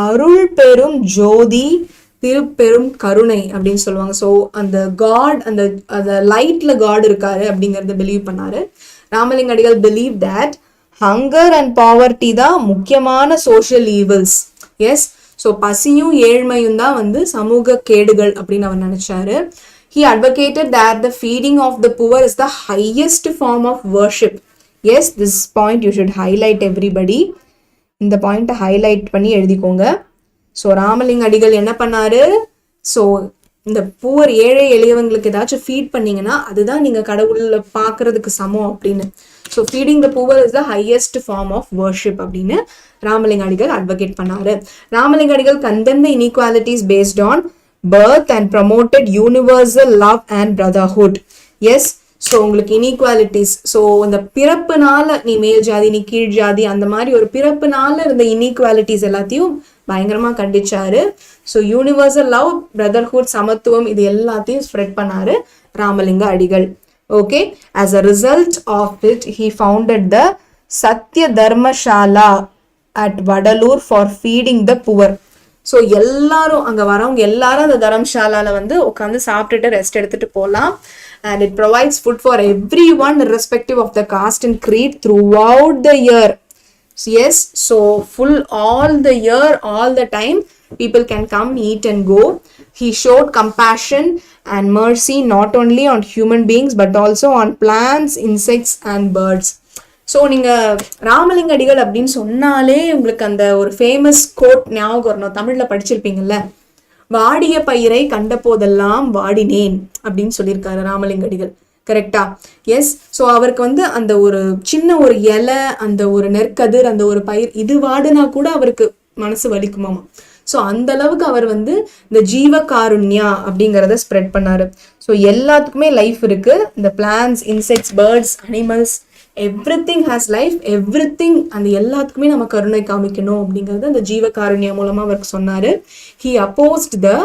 அருள் பெரும் ஜோதி திருப்பெரும் கருணை அப்படின்னு சொல்லுவாங்க. So அந்த God, அந்த லைட்ல God இருக்காரு அப்படிங்கறத பிலீவ் பண்ணாரு. ராமலிங்க அடிகள் believe that hunger and poverty தான் முக்கியமான சோஷியல் ஈவில்ஸ். எஸ், ஸோ பசியும் ஏழ்மையும் தான் வந்து சமூக கேடுகள் அப்படின்னு அவர் நினைச்சாரு. He advocated that the feeding of the poor is the highest form of worship. Yes, this point you should highlight everybody. இந்த பாயிண்ட்டை ஹைலைட் பண்ணி எழுதிக்கோங்க. ஸோ ராமலிங்க அடிகள் என்ன பண்ணாரு? ஸோ இந்த புவர் ஏழை எளியவங்களுக்கு ஏதாச்சும் ஃபீட் பண்ணீங்கன்னா அதுதான் நீங்க கடவுள்ல பாக்குறதுக்கு சமம் அப்படின்னு. So feeding the poor is the highest form of worship அப்படின்னு ராமலிங்க அடிகள் அட்வொகேட் பண்ணாரு. Ramalinga Adigal condemn the inequalities based on birth and promoted universal love and brotherhood. Yes, so உங்களுக்கு இன்இக்வாலிட்டிஸ், ஸோ இந்த பிறப்புனால நீ மேல் ஜாதி நீ கீழ் ஜாதி அந்த மாதிரி ஒரு பிறப்புனால இருந்த இன்இக்வாலிட்டிஸ் எல்லாத்தையும் பயங்கரமா கண்டிச்சாரு. ஸோ யூனிவர்சல் லவ், பிரதர்ஹுட், சமத்துவம் இது எல்லாத்தையும் ஸ்ப்ரெட் பண்ணாரு ராமலிங்க அடிகள். Okay, as a result of it he founded the Satya Dharmashala at Vadalur for feeding the poor. So எல்லாரும் அங்க வரவங்க எல்லாரும் அந்த தர்மசாலால வந்து உட்காந்து சாப்பிட்டுட்டு ரெஸ்ட் எடுத்துட்டு போகலாம். And it provides food for everyone irrespective of the caste and creed throughout the year. Yes, so full all the year, all the time people can come, eat and go. He showed compassion and mercy not only on human beings but also on plants, insects and birds. So நீங்க ராமலிங்க அடிகள் அப்படின்னு சொன்னாலே உங்களுக்கு அந்த ஒரு famous code ஞாபகம் வரணும். தமிழ்ல படிச்சிருப்பீங்கல்ல, வாடிய பயிரை கண்ட போதெல்லாம் வாடினேன் அப்படின்னு சொல்லியிருக்காரு ராமலிங்க அடிகள். கரெக்டா? எஸ். ஸோ அவருக்கு வந்து அந்த ஒரு சின்ன ஒரு இலை, அந்த ஒரு நெற்கதிர், அந்த ஒரு பயிர் இது வாடுனா கூட அவருக்கு மனசு வலிக்குமாமா. ஸோ அந்த அளவுக்கு அவர் வந்து இந்த ஜீவ காருண்யா அப்படிங்கிறத ஸ்ப்ரெட் பண்ணாரு. ஸோ எல்லாத்துக்குமே லைஃப் இருக்கு. இந்த plants, insects, birds, animals, everything has life, everything, அந்த எல்லாத்துக்குமே நம்ம கருணை காமிக்கணும் அப்படிங்கறது அந்த ஜீவ காருண்யா மூலமா அவருக்கு சொன்னாரு. He opposed the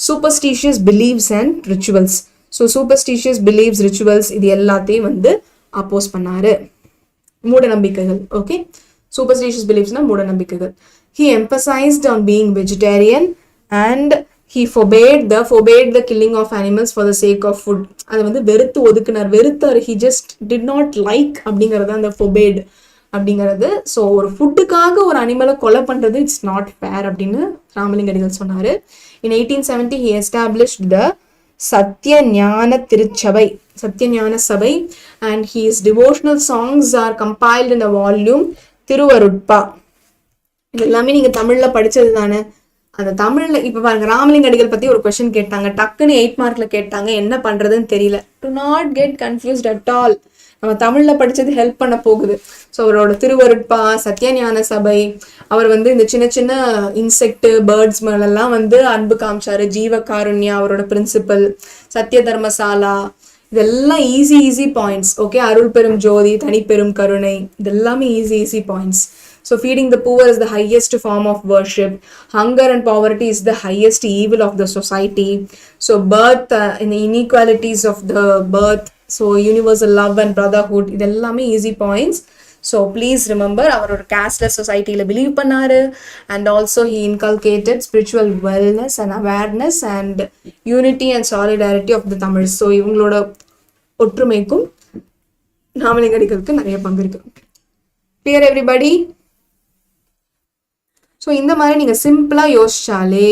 superstitious beliefs and rituals. So superstitious beliefs, rituals இது எல்லாத்தையும் வந்து அப்போஸ் பண்ணாரு. மூட நம்பிக்கைகள். ஓகே, superstitious beliefsனா மூட நம்பிக்கைகள். He emphasized on being vegetarian and he forbade the killing of animals for the sake of food. அது வந்து வெறுத்து ஒதுக்குனார், வெறுத்தார். He just did not like அப்படிங்கறது அந்த forbade அப்படிங்கிறது. ஸோ ஒரு ஃபுட்டுக்காக ஒரு அனிமலை கொலை பண்றது இட்ஸ் நாட் ஃபேர் அப்படின்னு ராமலிங்க அடிகள் சொன்னாரு. In 1870 he established the சத்யஞான திருச்சபை, சத்யஞான சபை, and his devotional songs are compiled in a volume Thiruvarutpa. இது எல்லாமே நீங்க தமிழ்ல படிச்சது தானே. அந்த தமிழ்ல இப்ப பாருங்க ராமலிங்க அடிகள் பத்தி ஒரு கொஸ்டின் கேட்டாங்க, டக்குன்னு 8 மார்க்ல கேட்டாங்க, என்ன பண்றதுன்னு தெரியல. To not get confused at all. நம்ம தமிழ்ல படிச்சது ஹெல்ப் பண்ண போகுது. ஸோ அவரோட திருவருட்பா, சத்யஞான சபை, அவர் வந்து இந்த சின்ன சின்ன இன்செக்ட் பேர்ட்ஸ் மேலெல்லாம் வந்து அன்பு காமிச்சாரு. ஜீவகாருண்யா அவரோட பிரின்சிபல், சத்ய தர்மசாலா, இதெல்லாம் ஈஸி பாயிண்ட்ஸ். ஓகே, அருள் பெரும் ஜோதி, தனிப்பெரும் கருணை, இதெல்லாமே easy points. So feeding the poor is the highest form of worship. Hunger and poverty is the highest evil of the society. So birth in the inequalities of the birth. So universal love and brotherhood. இதெல்லாமே easy points. So please remember, our casteless society la believe pannaru, and also he inculcated spiritual wellness and awareness and unity and solidarity of the Tamils. So இவங்களோட ஒற்றுமைக்கும் ராமலிங்க அடிகளுக்கு நிறைய பங்கு இருக்கு. Clear everybody? So இந்த மாதிரி நீங்கள் சிம்பிளாக யோசிச்சாலே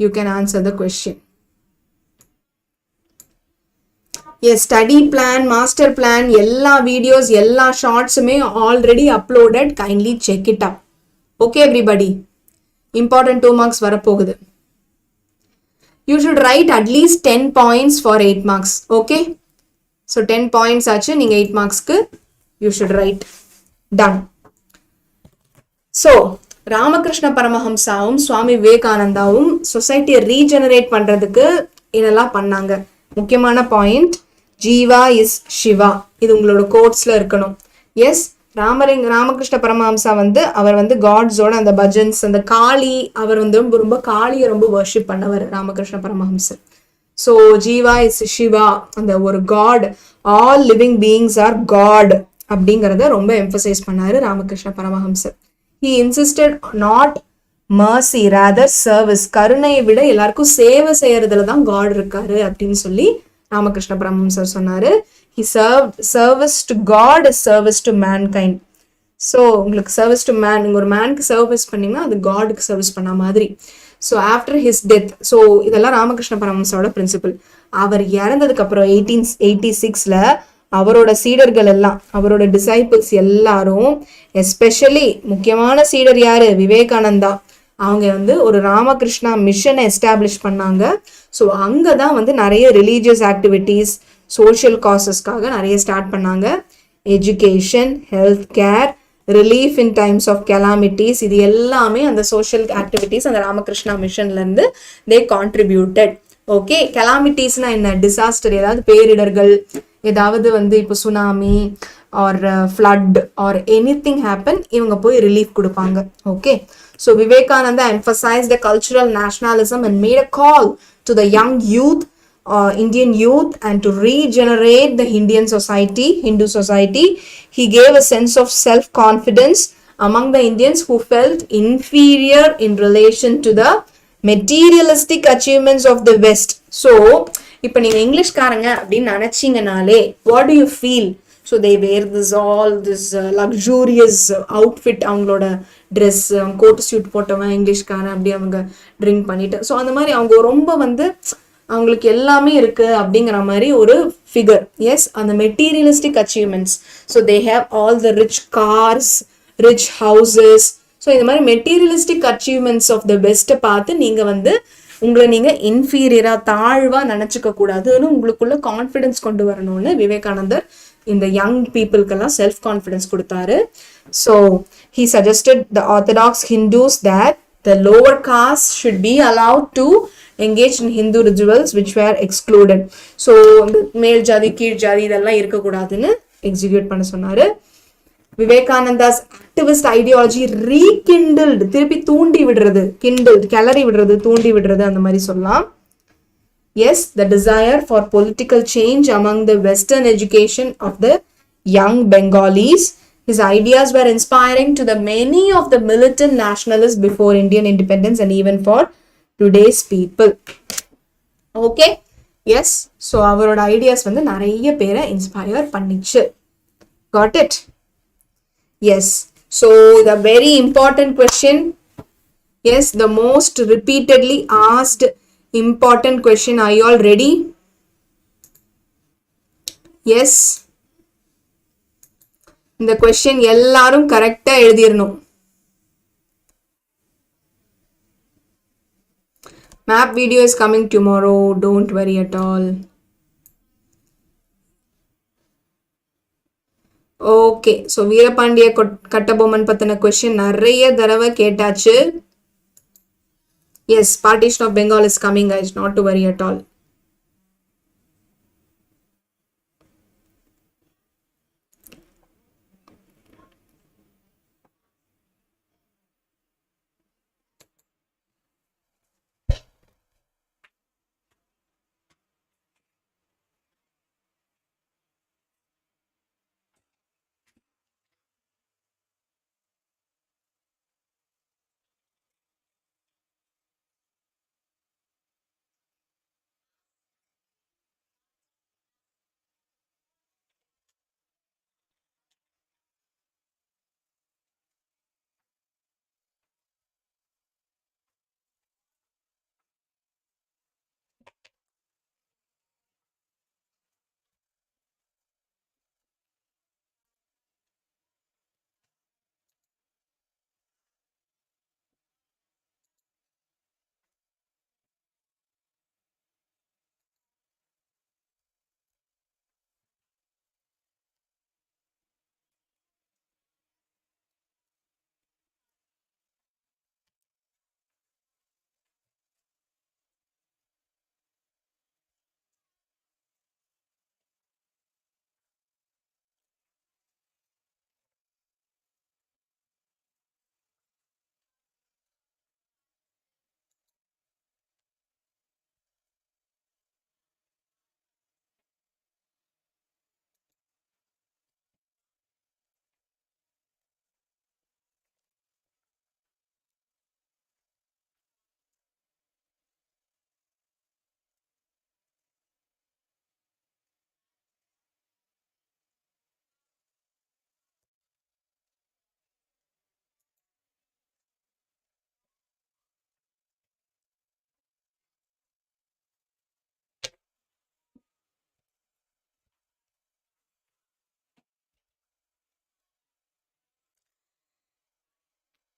you can answer the question. Yes, study plan, master plan, எல்லா வீடியோஸ், எல்லா ஷார்ட்ஸுமே already uploaded. Kindly check it up. Okay everybody, important 2 marks வரப்போகுது. You should write at least 10 points for 8 marks. Okay, so 10 points ஆச்சு. நீங்கள் 8 மார்க்ஸ்க்கு you should write. Done. So Ramakrishna பரமஹம்சாவும் சுவாமி விவேகானந்தாவும் சொசைட்டியை ரீஜெனரேட் பண்றதுக்கு என்னெல்லாம் பண்ணாங்க? முக்கியமான பாயிண்ட், ஜீவா இஸ் சிவா. இது உங்களோட கோட்ஸ்ல இருக்கணும். எஸ், ராமகிருஷ்ண பரமஹம்சா வந்து அவர் வந்து காட்ஸோட அந்த பஜன்ஸ், அந்த காளி, அவர் வந்து ரொம்ப காளியை ரொம்ப வர்ஷிப் பண்ணவர் ராமகிருஷ்ண பரமஹம்சர். ஸோ ஜீவா இஸ் சிவா, அந்த ஒரு God, all living beings are God அப்படிங்கிறத ரொம்ப எம்பசைஸ் பண்ணாரு ராமகிருஷ்ண பரமஹம்சர். He insisted not mercy, rather service. கருணையை விட எல்லாருக்கும் சேவை செய்யறதுல தான் காட் இருக்காரு அப்படின்னு சொல்லி ராமகிருஷ்ண பரமஹம்சர் சொன்னாரு. He served service to God is service to mankind. So உங்களுக்கு சர்வீஸ் டு மேன், நீங்கள் ஒரு மேனுக்கு சர்வீஸ் பண்ணீங்கன்னா அது காடுக்கு சர்வீஸ் பண்ண மாதிரி. So after his death, so இதெல்லாம் ராமகிருஷ்ண பரமஹம்சாவோட பிரின்சிபல். அவர் இறந்ததுக்கு அப்புறம் 1886 அவரோட சீடர்கள் எல்லாம், அவரோட டிசைபிள்ஸ் எல்லாரும், எஸ்பெஷலி முக்கியமான சீடர் யாரு? விவேகானந்தா. அவங்க வந்து ஒரு ராமகிருஷ்ணா மிஷனை எஸ்டாப்ளிஷ் பண்ணாங்க. ஸோ அங்கே தான் வந்து நிறைய ரிலீஜியஸ் ஆக்டிவிட்டீஸ், சோஷியல் காசஸ்க்காக நிறைய ஸ்டார்ட் பண்ணாங்க. Education, health care, relief in times of calamities, இது எல்லாமே அந்த சோஷியல் ஆக்டிவிட்டீஸ் அந்த ராமகிருஷ்ணா மிஷன்லேருந்து தே கான்ட்ரிபியூட்டட். ஓகே, கெலாமிட்டிஸ்னா என்ன? டிசாஸ்டர், ஏதாவது பேரிடர்கள், ஏதாவது வந்து இப்போ tsunami or flood or anything happen, இவங்க போய் ரிலீஃப் கொடுப்பாங்க. Okay, so Vivekananda emphasized the cultural nationalism and made a call to the young youth, Indian youth, and to regenerate the Hindu society. He gave a sense of self-confidence among the Indians who felt inferior in relation to the materialistic achievements of the West. So இப்போ நீங்கள் இங்கிலீஷ்காரங்க அப்படின்னு நினச்சிங்கனாலே what do you feel? So they wear this luxurious outfit, அவங்களோட dress, coat suit போட்டவன் இங்கிலீஷ்காரன் அப்படி அவங்க drink பண்ணிட்டு, so அந்த மாதிரி அவங்க ரொம்ப வந்து அவங்களுக்கு எல்லாமே இருக்கு அப்படிங்கிற மாதிரி ஒரு ஃபிகர். எஸ், அந்த materialistic achievements. So they have all the rich cars, rich houses. So இந்த மாதிரி மெட்டீரியலிஸ்டிக் அச்சீவ்மெண்ட்ஸ் ஆஃப் த பெஸ்ட்டை பார்த்து நீங்கள் வந்து உங்களை நீங்கள் இன்ஃபீரியரா, தாழ்வா நினச்சிக்க கூடாதுன்னு உங்களுக்குள்ள கான்ஃபிடென்ஸ் கொண்டு வரணும்னு விவேகானந்தர் இந்த யங் பீப்புளுக்கெல்லாம் செல்ஃப் கான்ஃபிடென்ஸ் கொடுத்தாரு. So he suggested the orthodox Hindus that the lower caste should be allowed to engage in Hindu rituals which were excluded. So இந்த மேல் ஜாதி கீழ் ஜாதி இதெல்லாம் இருக்கக்கூடாதுன்னு எக்ஸிக்யூட் பண்ண சொன்னாரு. விவேகானந்தாஸ் ஆக்டிவிஸ்ட் ஐடியாலஜி ரீகிண்டில்டு, திருப்பி தூண்டி விடுறது, கிண்டில்டு கிளறி விடுறது, தூண்டி விடுறது, அந்த மாதிரி சொல்லலாம். Yes, the desire for political change among the Western education of the young Bengalis. His ideas were inspiring to the many of the militant nationalists before Indian independence and even for today's people. Okay? Yes. So அவரோட ideas வந்து நிறைய பேரை inspire பண்ணிச்சு. Got it? Yes. So the very important question. Yes, the most repeatedly asked important question. Are you all ready? Yes. இந்த question எல்லாரும் கரெக்டா எழுதிடணும். Map video is coming tomorrow, don't worry at all. Okay, so Veerapandiya Kattabomman பத்தின question நிறைய தடவை கேட்டாச்சு. Yes, partition of Bengal is coming, guys, not to worry at all.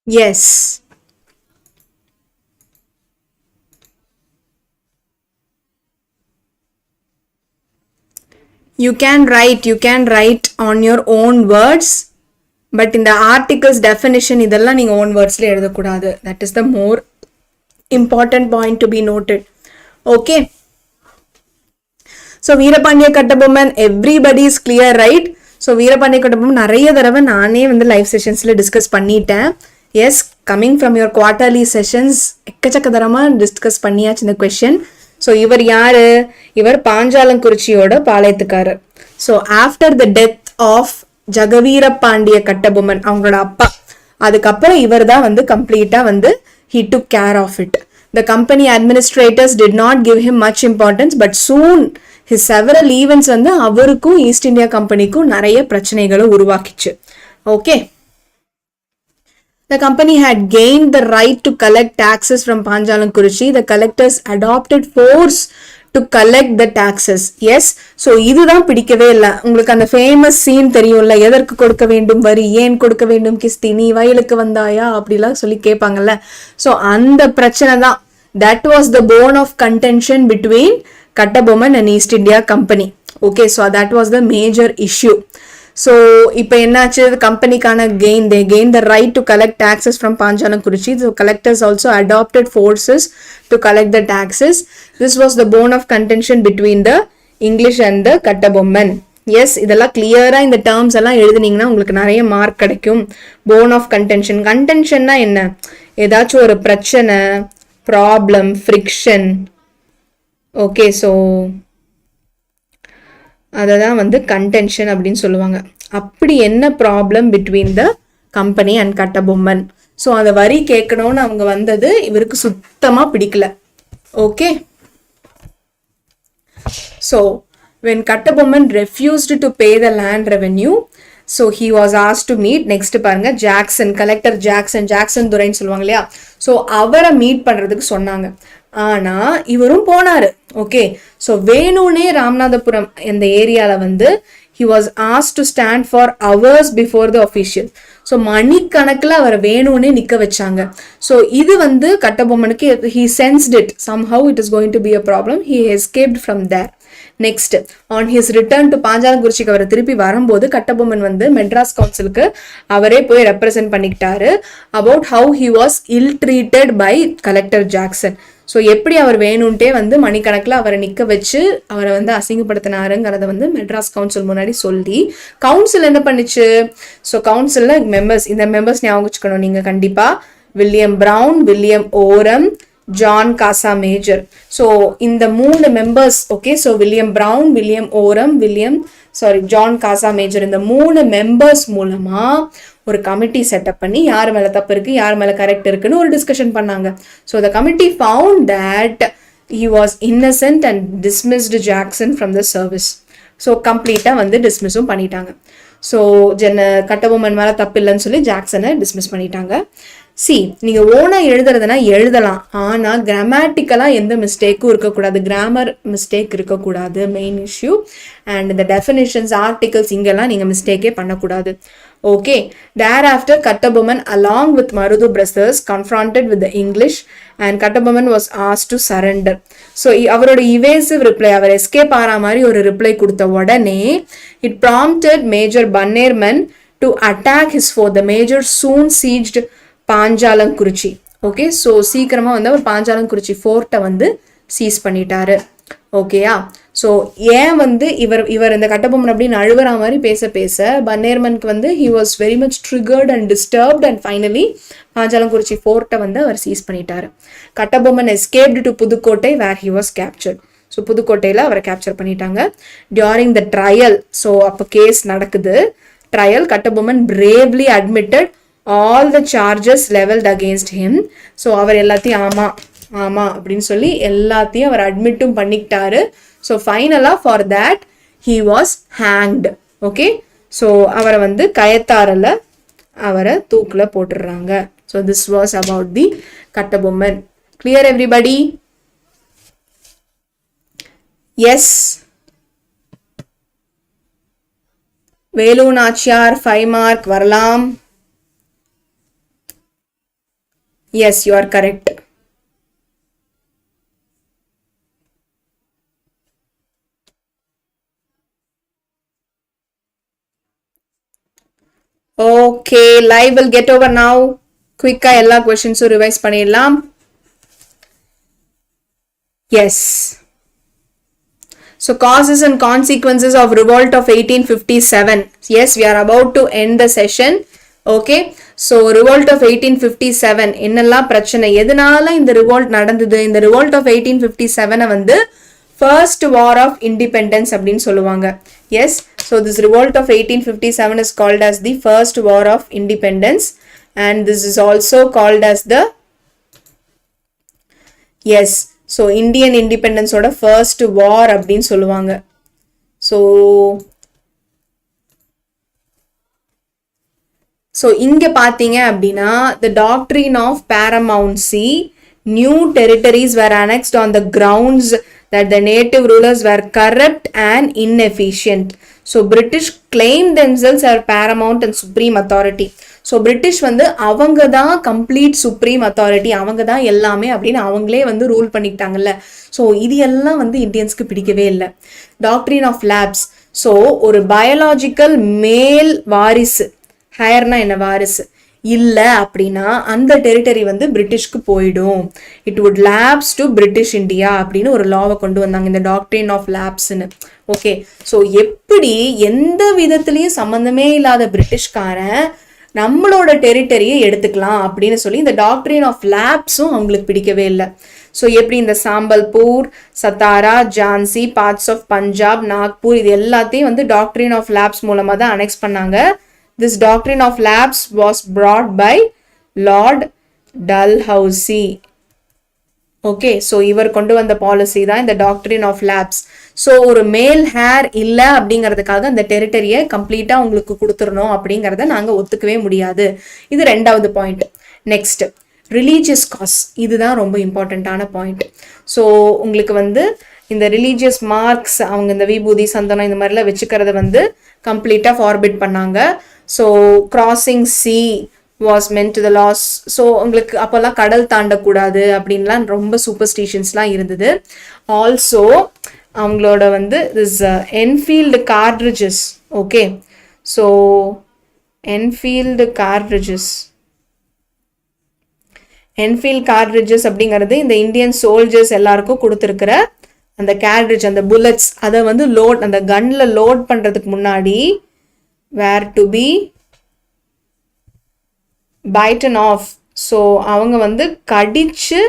Yes. You can write on your own words, but in the articles definition இதெல்லாம் நீங்க own wordsல எழுதக்கூடாது. That is the more important point to be noted. Okay. So Veerapandiya Kattabomman, everybody is clear, right? So Veerapandiya Kattabomman நிறைய தடவை நானே வந்து live செஷன்ஸ்ல discuss பண்ணிட்டேன். Yes, coming from your quarterly sessions எக்கச்சக்க தரமா டிஸ்கஸ் பண்ணியாச்சு இந்த கொஸ்டின். ஸோ இவர் யாரு? இவர் பாஞ்சாலங்குறிச்சியோட பாளையத்துக்காரர். So after the death of Jagaveera Pandiya Kattabomman, அவங்களோட அப்பா, அதுக்கப்புறம் இவர் தான் வந்து கம்ப்ளீட்டா வந்து he took care of it. The company administrators did not give him much importance, but soon his several events வந்து அவருக்கும் ஈஸ்ட் இந்தியா கம்பெனிக்கும் நிறைய பிரச்சனைகளை உருவாக்கிச்சு. Okay. The company had gained the right to collect taxes from Panjalankuruchi. The collectors adopted force to collect the taxes. Yes, so இதுதான் பிடிக்கவே இல்லை. உங்களுக்கு அந்த famous scene தெரியும்ல, எதற்கு கொடுக்க வேண்டும் வரி, ஏன் கொடுக்க வேண்டும் கிஸ்தி, நீ வயலுக்கு வந்தாயா அப்படிலாம் சொல்லி கேட்பாங்கல்ல. ஸோ அந்த பிரச்சனை தான், that was the bone of contention between Kattabomman and East India Company. Okay, so that was the major issue. So இப்போ என்னாச்சு, கம்பெனிக்கான they gained the right to collect taxes from Panjalankuruchi. So collectors also adopted forces to collect the taxes. This was the bone of contention between the English and the Kattabomman. Yes, இதெல்லாம் கிளியரா இந்த terms எல்லாம் எழுதுனீங்கன்னா உங்களுக்கு நிறைய mark கிடைக்கும். Phone of contention, கன்டென்ஷன்னா என்ன? ஏதாச்சும் ஒரு பிரச்சனை, ப்ராப்ளம், ஃப்ரிக்ஷன். ஓகே, ஸோ அதை தான் வந்து கன்டென்ஷன் அப்படின்னு சொல்லுவாங்க. அப்படி என்ன problem between the company and Kattabomman? So அதை வரி கேட்கணும்னு அவங்க வந்தது இவருக்கு சுத்தமாக பிடிக்கல. Okay. So when Kattabomman refused to pay the land revenue, so he was asked to meet. next பாருங்க, ஜாக்சன், கலெக்டர் ஜாக்சன் துரைன்னு சொல்லுவாங்க இல்லையா, ஸோ அவரை மீட் பண்றதுக்கு சொன்னாங்க. ஆனா இவரும் போனாரு. ஓகே, ஸோ வேணும்னே ராமநாதபுரம் இந்த ஏரியால வந்து he was asked to stand for hours before the official. So மணிக்கணக்கில் அவரை வேணும்னே நிற்க வச்சாங்க. ஸோ இது வந்து கட்டபொம்மனுக்கு he sensed it somehow it is going to be a problem. He escaped from there. Next on his return to பாஞ்சாலங்குறிச்சிக்கு அவர் திருப்பி வரும்போது கட்டபொம்மன் வந்து மெட்ராஸ் கவுன்சிலுக்கு அவரே போய் ரெப்ரசென்ட் பண்ணிக்கிட்டாரு about how he was ill treated by collector Jackson. So எப்படி அவர் வேணும்ட்டே வந்து மணிக்கணக்கில் அவரை நிற்க வச்சு அவரை வந்து அசிங்கப்படுத்தினாருங்கிறத வந்து மெட்ராஸ் கவுன்சில் முன்னாடி சொல்லி கவுன்சில் என்ன பண்ணிச்சு. ஸோ கவுன்சிலில் மெம்பர்ஸ், இந்த மெம்பர்ஸ் ஞாபகம் வச்சுக்கணும் நீங்கள் கண்டிப்பாக. வில்லியம் பிரவுன், வில்லியம் ஓரம், ஜான் காசா மேஜர். ஸோ இந்த 3 members, okay. So William brown, William ஓரம், ஜான் காசா மேஜர், இந்த 3 மெம்பர்ஸ் மூலமா ஒரு கமிட்டி செட்டப் பண்ணி யார் மேல தப்பு இருக்கு யார் மேல கரெக்ட் இருக்குன்னு ஒரு டிஸ்கஷன் பண்ணாங்க. So the committee found that he was innocent and dismissed Jackson from the service. So கம்ப்ளீட்டாக வந்து டிஸ்மிஸும் பண்ணிட்டாங்க. ஸோ கட்டபொம்மன் மேலே தப்பு இல்லைன்னு சொல்லி ஜாக்சனை டிஸ்மிஸ் பண்ணிட்டாங்க. நீங்கள் ஓனாக எழுதுறதுனா எழுதலாம், ஆனால் கிராமட்டிக்கலாக எந்த மிஸ்டேக்கும் இருக்கக்கூடாது, கிராமர் மிஸ்டேக் இருக்கக்கூடாது, மெயின் இஷ்யூ. அண்ட் இந்த டெஃபினிஷன்ஸ், ஆர்டிகல்ஸ் இங்கெல்லாம் நீங்கள் மிஸ்டேக்கே பண்ணக்கூடாது. Okay. Thereafter Kattabomman along with Marudhu brothers confronted with the English and Kattabomman was asked to surrender. So அவரோட evasive reply, அவர் escape ஆகிற மாதிரி ஒரு ரிப்ளை கொடுத்த உடனே it prompted Major Bannerman to attack his foe. The major soon sieged Panchalankurichi. Okay. So சீக்கிரமாக வந்து அவர் பாஞ்சாலங்குறிச்சி ஃபோர்ட்டை வந்து cheese பண்ணிட்டாரு. ஓகேயா. ஸோ ஏன் வந்து இவர் இந்த கட்டபொம்மன் அப்படின்னு அழுவுற மாதிரி பேச பன்னேர்மனுக்கு வந்து he was very much triggered and disturbed and finally Panchalankurichi ஃபோர்ட்டை வந்து அவர் சீஸ் பண்ணிட்டாரு. Kattabomman escaped to Pudukkottai where he was captured. So புதுக்கோட்டையில் அவரை கேப்சர் பண்ணிட்டாங்க. டியூரிங் த ட்ரையல், ஸோ அப்போ கேஸ் நடக்குது, trial, Kattabomman bravely admitted all the charges leveled against him. So அவர் எல்லாத்தையும் ஆமா அப்படின்னு சொல்லி எல்லாத்தையும் அவர் அட்மிட்டும் பண்ணிக்கிட்டாரு. ஸோ ஃபைனலாக for that he was hanged. Okay. So அவரை வந்து கயத்தாரில் அவரை தூக்கில் போட்டுடுறாங்க. So this was about the Kattabomman. Clear everybody? Yes. Velu Nachiyar 5 mark வரலாம். Yes, you are correct. Okay, live will get over now. Quick எல்லா questions revise பண்ணிடலாம். Yes. So causes and consequences of revolt of 1857. Yes, we are about to end the session. Okay. So revolt of 1857 என்னெல்லாம் பிரச்சனை, எதனால இந்த revolt நடந்தது? இந்த revolt of 1857 வந்து first war of independence அப்படின்னு சொல்லுவாங்க. Yes. So this revolt of 1857 is called as the first war of independence and this is also called as the yes. So Indian இண்டிபெண்டன்ஸோட ஃபர்ஸ்ட் வார் அப்படின்னு சொல்லுவாங்க. So இங்கே பார்த்தீங்க அப்படின்னா the doctrine of paramountcy, new territories were annexed on the grounds that the native rulers were corrupt and inefficient. So British claimed themselves as paramount and supreme authority. So British வந்து அவங்க தான் complete supreme authority, அவங்க தான் எல்லாமே அப்படின்னு அவங்களே வந்து rule பண்ணிக்கிட்டாங்கல்ல. So இது எல்லாம் வந்து இந்தியன்ஸ்க்கு பிடிக்கவே இல்லை. டாக்ட்ரின் ஆஃப் லேப்ஸ், ஸோ ஒரு பயாலாஜிக்கல் மேல் வாரிசு, ஹையர்னா என்ன வாரிசு இல்லை அப்படின்னா அந்த டெரிட்டரி வந்து பிரிட்டிஷ்க்கு போயிடும். It would labs to British India அப்படின்னு ஒரு லாவை கொண்டு வந்தாங்க, இந்த டாக்ட்ரின் ஆஃப் லேப்ஸ்ன்னு. ஓகே. ஸோ எப்படி எந்த விதத்துலையும் சம்மந்தமே இல்லாத பிரிட்டிஷ்காரன் நம்மளோட டெரிட்டரியை எடுத்துக்கலாம் அப்படின்னு சொல்லி இந்த டாக்ட்ரின் ஆஃப் லேப்ஸும் அவங்களுக்கு பிடிக்கவே இல்லை. ஸோ எப்படி இந்த சாம்பல்பூர், சத்தாரா, ஜான்சி, பார்ட்ஸ் ஆஃப் பஞ்சாப், நாக்பூர் இது எல்லாத்தையும் வந்து டாக்ட்ரின் ஆஃப் லேப்ஸ் மூலமாக தான் அனெக்ஸ் பண்ணாங்க. This doctrine of lapse was brought by Lord Dalhousie. Okay, so இவர் கொண்டு வந்த பாலிசி தான் இந்த டாக்ட்ரின் ஆஃப் லேப்ஸ். ஸோ ஒரு மேல் ஹேர் இல்லை அப்படிங்கிறதுக்காக அந்த டெரிட்டரியை கம்ப்ளீட்டாக உங்களுக்கு கொடுத்துடணும் அப்படிங்கிறத நாங்கள் ஒத்துக்கவே முடியாது. இது 2வது பாயிண்ட். நெக்ஸ்ட் ரிலீஜியஸ் காஸ், இதுதான் ரொம்ப இம்பார்ட்டண்ட்டான பாயிண்ட். ஸோ உங்களுக்கு வந்து இந்த ரிலீஜியஸ் மார்க்ஸ் அவங்க இந்த விபூதி சந்தனம் இந்த மாதிரிலாம் வச்சுக்கிறத வந்து கம்ப்ளீட்டாக ஃபார்பிட் பண்ணாங்க. So crossing sea was meant to the loss. So உங்களுக்கு அப்போல்லாம் கடல் தாண்டக்கூடாது அப்படின்லாம் ரொம்ப சூப்பர்ஸ்டிஷன்ஸ்லாம் இருந்தது. ஆல்சோ அவங்களோட வந்து this Enfield cartridges. Okay, so Enfield cartridges அப்படிங்கிறது இந்த இந்தியன் சோல்ஜர்ஸ் எல்லாருக்கும் கொடுத்துருக்கிற அந்த கேட்ரிட்ஜ், அந்த புல்லட்ஸ், அதை வந்து லோட் அந்த கன்னில் லோட் பண்ணுறதுக்கு முன்னாடி were to be bitten off. So அவங்க வந்து கடிச்சு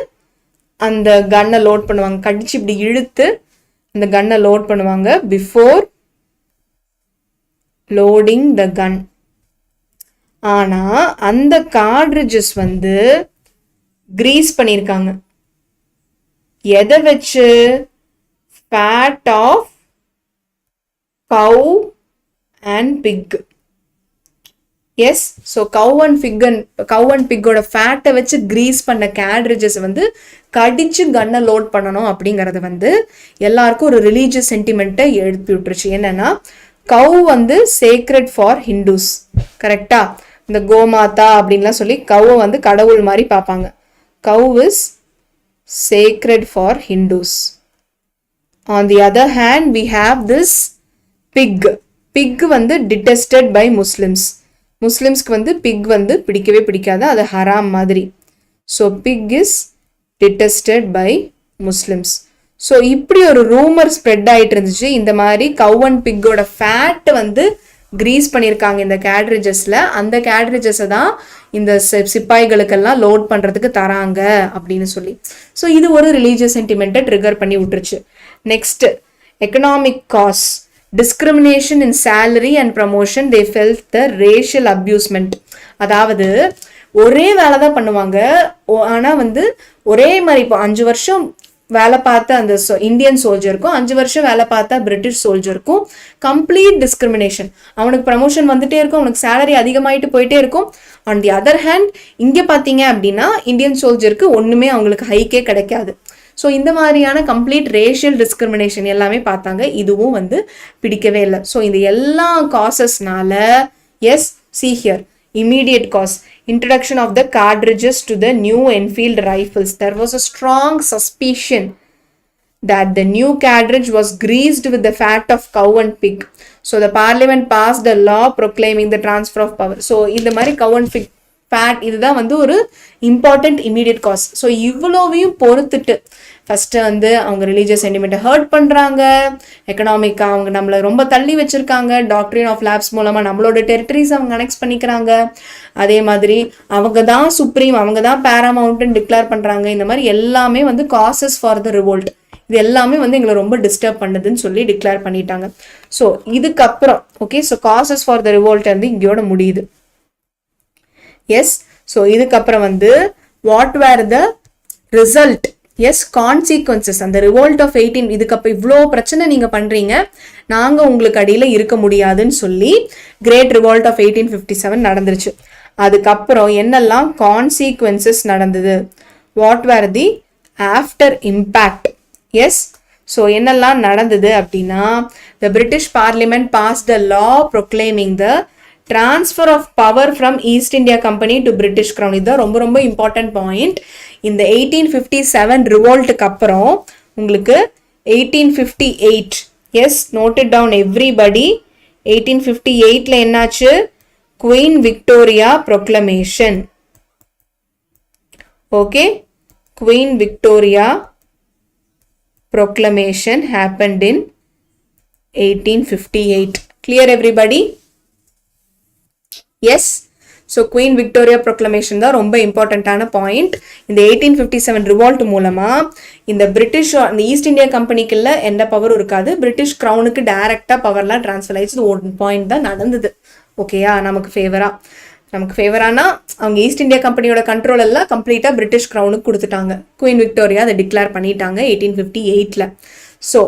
அந்த கன்னை லோட் பண்ணுவாங்க, கடிச்சு இப்படி இழுத்து அந்த கன்னை லோட் பண்ணுவாங்க பிஃபோர் லோடிங் த கன். ஆனால் அந்த கார்ட்ரிட்ஜஸ் வந்து கிரீஸ் பண்ணியிருக்காங்க. எதை வச்சு? Fat of cow and pig. Yes, so cow and பிக்கோட ஃபேட்டை வச்சு கிரீஸ் பண்ண கேட்ரிட்ஜஸ் வந்து கடிச்சு கன்னை லோட் பண்ணணும் அப்படிங்கிறது வந்து எல்லாருக்கும் ஒரு ரிலீஜியஸ் சென்டிமெண்ட்டை எழுப்பி விட்டுருச்சு. என்னன்னா, கவ் வந்து சேக்ரெட் ஃபார் ஹிந்துஸ். கரெக்டா? இந்த கோமாதா அப்படின்லாம் சொல்லி கவ்வை வந்து கடவுள் மாதிரி பார்ப்பாங்க. கவ் is sacred for Hindus. On the other hand, we have this pig. Pig வந்து detested by Muslims. முஸ்லிம்ஸ்க்கு வந்து பிக் வந்து பிடிக்கவே பிடிக்காது, அது ஹராம் மாதிரி. So pig is detested by Muslims. So இப்படி ஒரு ரூமர் ஸ்ப்ரெட் ஆகிட்டு இருந்துச்சு. இந்த மாதிரி கவ் அண்ட் பிக்கோட ஃபேட் வந்து கிரீஸ் பண்ணியிருக்காங்க இந்த கேட்ரிட்ஜஸில். அந்த கேட்ரிட்ஜஸை தான் இந்த சிப்பாய்களுக்கெல்லாம் லோட் பண்ணுறதுக்கு தராங்க அப்படின்னு சொல்லி. ஸோ இது ஒரு ரிலீஜியஸ் சென்டிமெண்ட்டை ட்ரிகர் பண்ணி விட்டுருச்சு. Next, economic cause, discrimination in salary and promotion, they felt the racial abusement. அதாவது ஒரே வேலை தான் பண்ணுவாங்க, ஆனால் வந்து ஒரே மாதிரி இப்போ 5 வருஷம் வேலை பார்த்த அந்த இந்தியன் சோல்ஜருக்கும் 5 வருஷம் வேலை பார்த்த பிரிட்டிஷ் சோல்ஜருக்கும் கம்ப்ளீட் டிஸ்கிரிமினேஷன். அவனுக்கு ப்ரமோஷன் வந்துட்டே இருக்கும், அவனுக்கு சேலரி அதிகமாயிட்டு போயிட்டே இருக்கும். ஆன் தி அதர் ஹேண்ட் இங்கே பார்த்தீங்க அப்படின்னா இந்தியன் சோல்ஜருக்கு ஒன்றுமே அவங்களுக்கு ஹைக்கே கிடைக்காது. ஸோ இந்த மாதிரியான கம்ப்ளீட் ரேஷியல் டிஸ்கிரிமினேஷன் எல்லாமே பார்த்தாங்க. இதுவும் வந்து பிடிக்கவே இல்லை. ஸோ இந்த எல்லா காசஸ்னால, S, see here, immediate cause, introduction of the cartridges to the new Enfield rifles. There was a strong suspicion that the new cartridge was greased with the fat of cow and pig. So the parliament passed a law proclaiming the transfer of power. So இந்த மாதிரி cow and pig fat இதுதான் வந்து ஒரு important immediate cause. So இவ்வளோவையும் பொறுத்துட்டு first வந்து அவங்க religious சென்டிமெண்ட்டை hurt பண்ணுறாங்க, எக்கனாமிக்காக அவங்க நம்மளை ரொம்ப தள்ளி வச்சுருக்காங்க, டாக்ட்ரின் ஆஃப் லேப்ஸ் மூலமாக நம்மளோட டெரிட்டரிஸ் அவங்க அனெக்ஸ் பண்ணிக்கிறாங்க, அதே மாதிரி அவங்க தான் சுப்ரீம், அவங்க தான் பேராமவுண்ட்னு டிக்ளேர் பண்ணுறாங்க. இந்த மாதிரி எல்லாமே வந்து காசஸ் ஃபார் த ரிவோல்ட். இது எல்லாமே வந்து எங்களை ரொம்ப டிஸ்டர்ப் பண்ணுதுன்னு சொல்லி டிக்ளேர் பண்ணிட்டாங்க. ஸோ இதுக்கப்புறம் okay, so causes for the revolt வந்து இங்கேயோட முடியுது. எஸ், ஸோ இதுக்கப்புறம் வந்து what were the result? Yes, consequences. அந்த ரிவோல்ட் ஆஃப் 18, இதுக்கப்புறம் இவ்வளோ பிரச்சனை நீங்கள் பண்ணுறீங்க, நாங்கள் உங்களுக்கு அடியில் இருக்க முடியாதுன்னு சொல்லி கிரேட் ரிவோல்ட் ஆஃப் 1857 நடந்துருச்சு. அதுக்கப்புறம் என்னெல்லாம் கான்சிக்வன்சஸ் நடந்தது? What were the after impact? Yes, so என்னெல்லாம் நடந்தது அப்படின்னா, the British parliament pass the law proclaiming the transfer of power from East India Company to British Crown. இதுதான் ரொம்ப ரொம்ப இம்பார்ட்டன்ட் பாயிண்ட். இந்த 1857 ரிவோல்ட்டுக்கு அப்புறம் உங்களுக்கு 1858, எஸ், நோட்டட் டவுன் எவ்ரிபடி. 1858ல என்னாச்சு? Queen Victoria proclamation. Okay, queen Victoria proclamation happened in 1858. Clear everybody? Yes, so queen Victoria proclamation தான் ரொம்ப இம்பார்ட்டண்ட்டான பாயிண்ட். இந்த 1857 ரிவால்ட் மூலமாக இந்த பிரிட்டிஷ், அந்த ஈஸ்ட் இந்தியா கம்பெனிக்குள்ள எந்த பவரும் இருக்காது, பிரிட்டிஷ் க்ரௌனுக்கு டைரெக்டாக பவர்லாம் ட்ரான்ஸ்ஃபர் ஆயிடுச்சு. இது ஒரு பாயிண்ட் தான் நடந்தது. ஓகேயா? நமக்கு ஃபேவரானா அவங்க ஈஸ்ட் இந்தியா கம்பெனியோட கண்ட்ரோல் எல்லாம் கம்ப்ளீட்டாக பிரிட்டிஷ் க்ரௌனுக்கு கொடுத்துட்டாங்க. குவீன் விக்டோரியா அதை டிக்ளேர் பண்ணிட்டாங்க 1858ல். So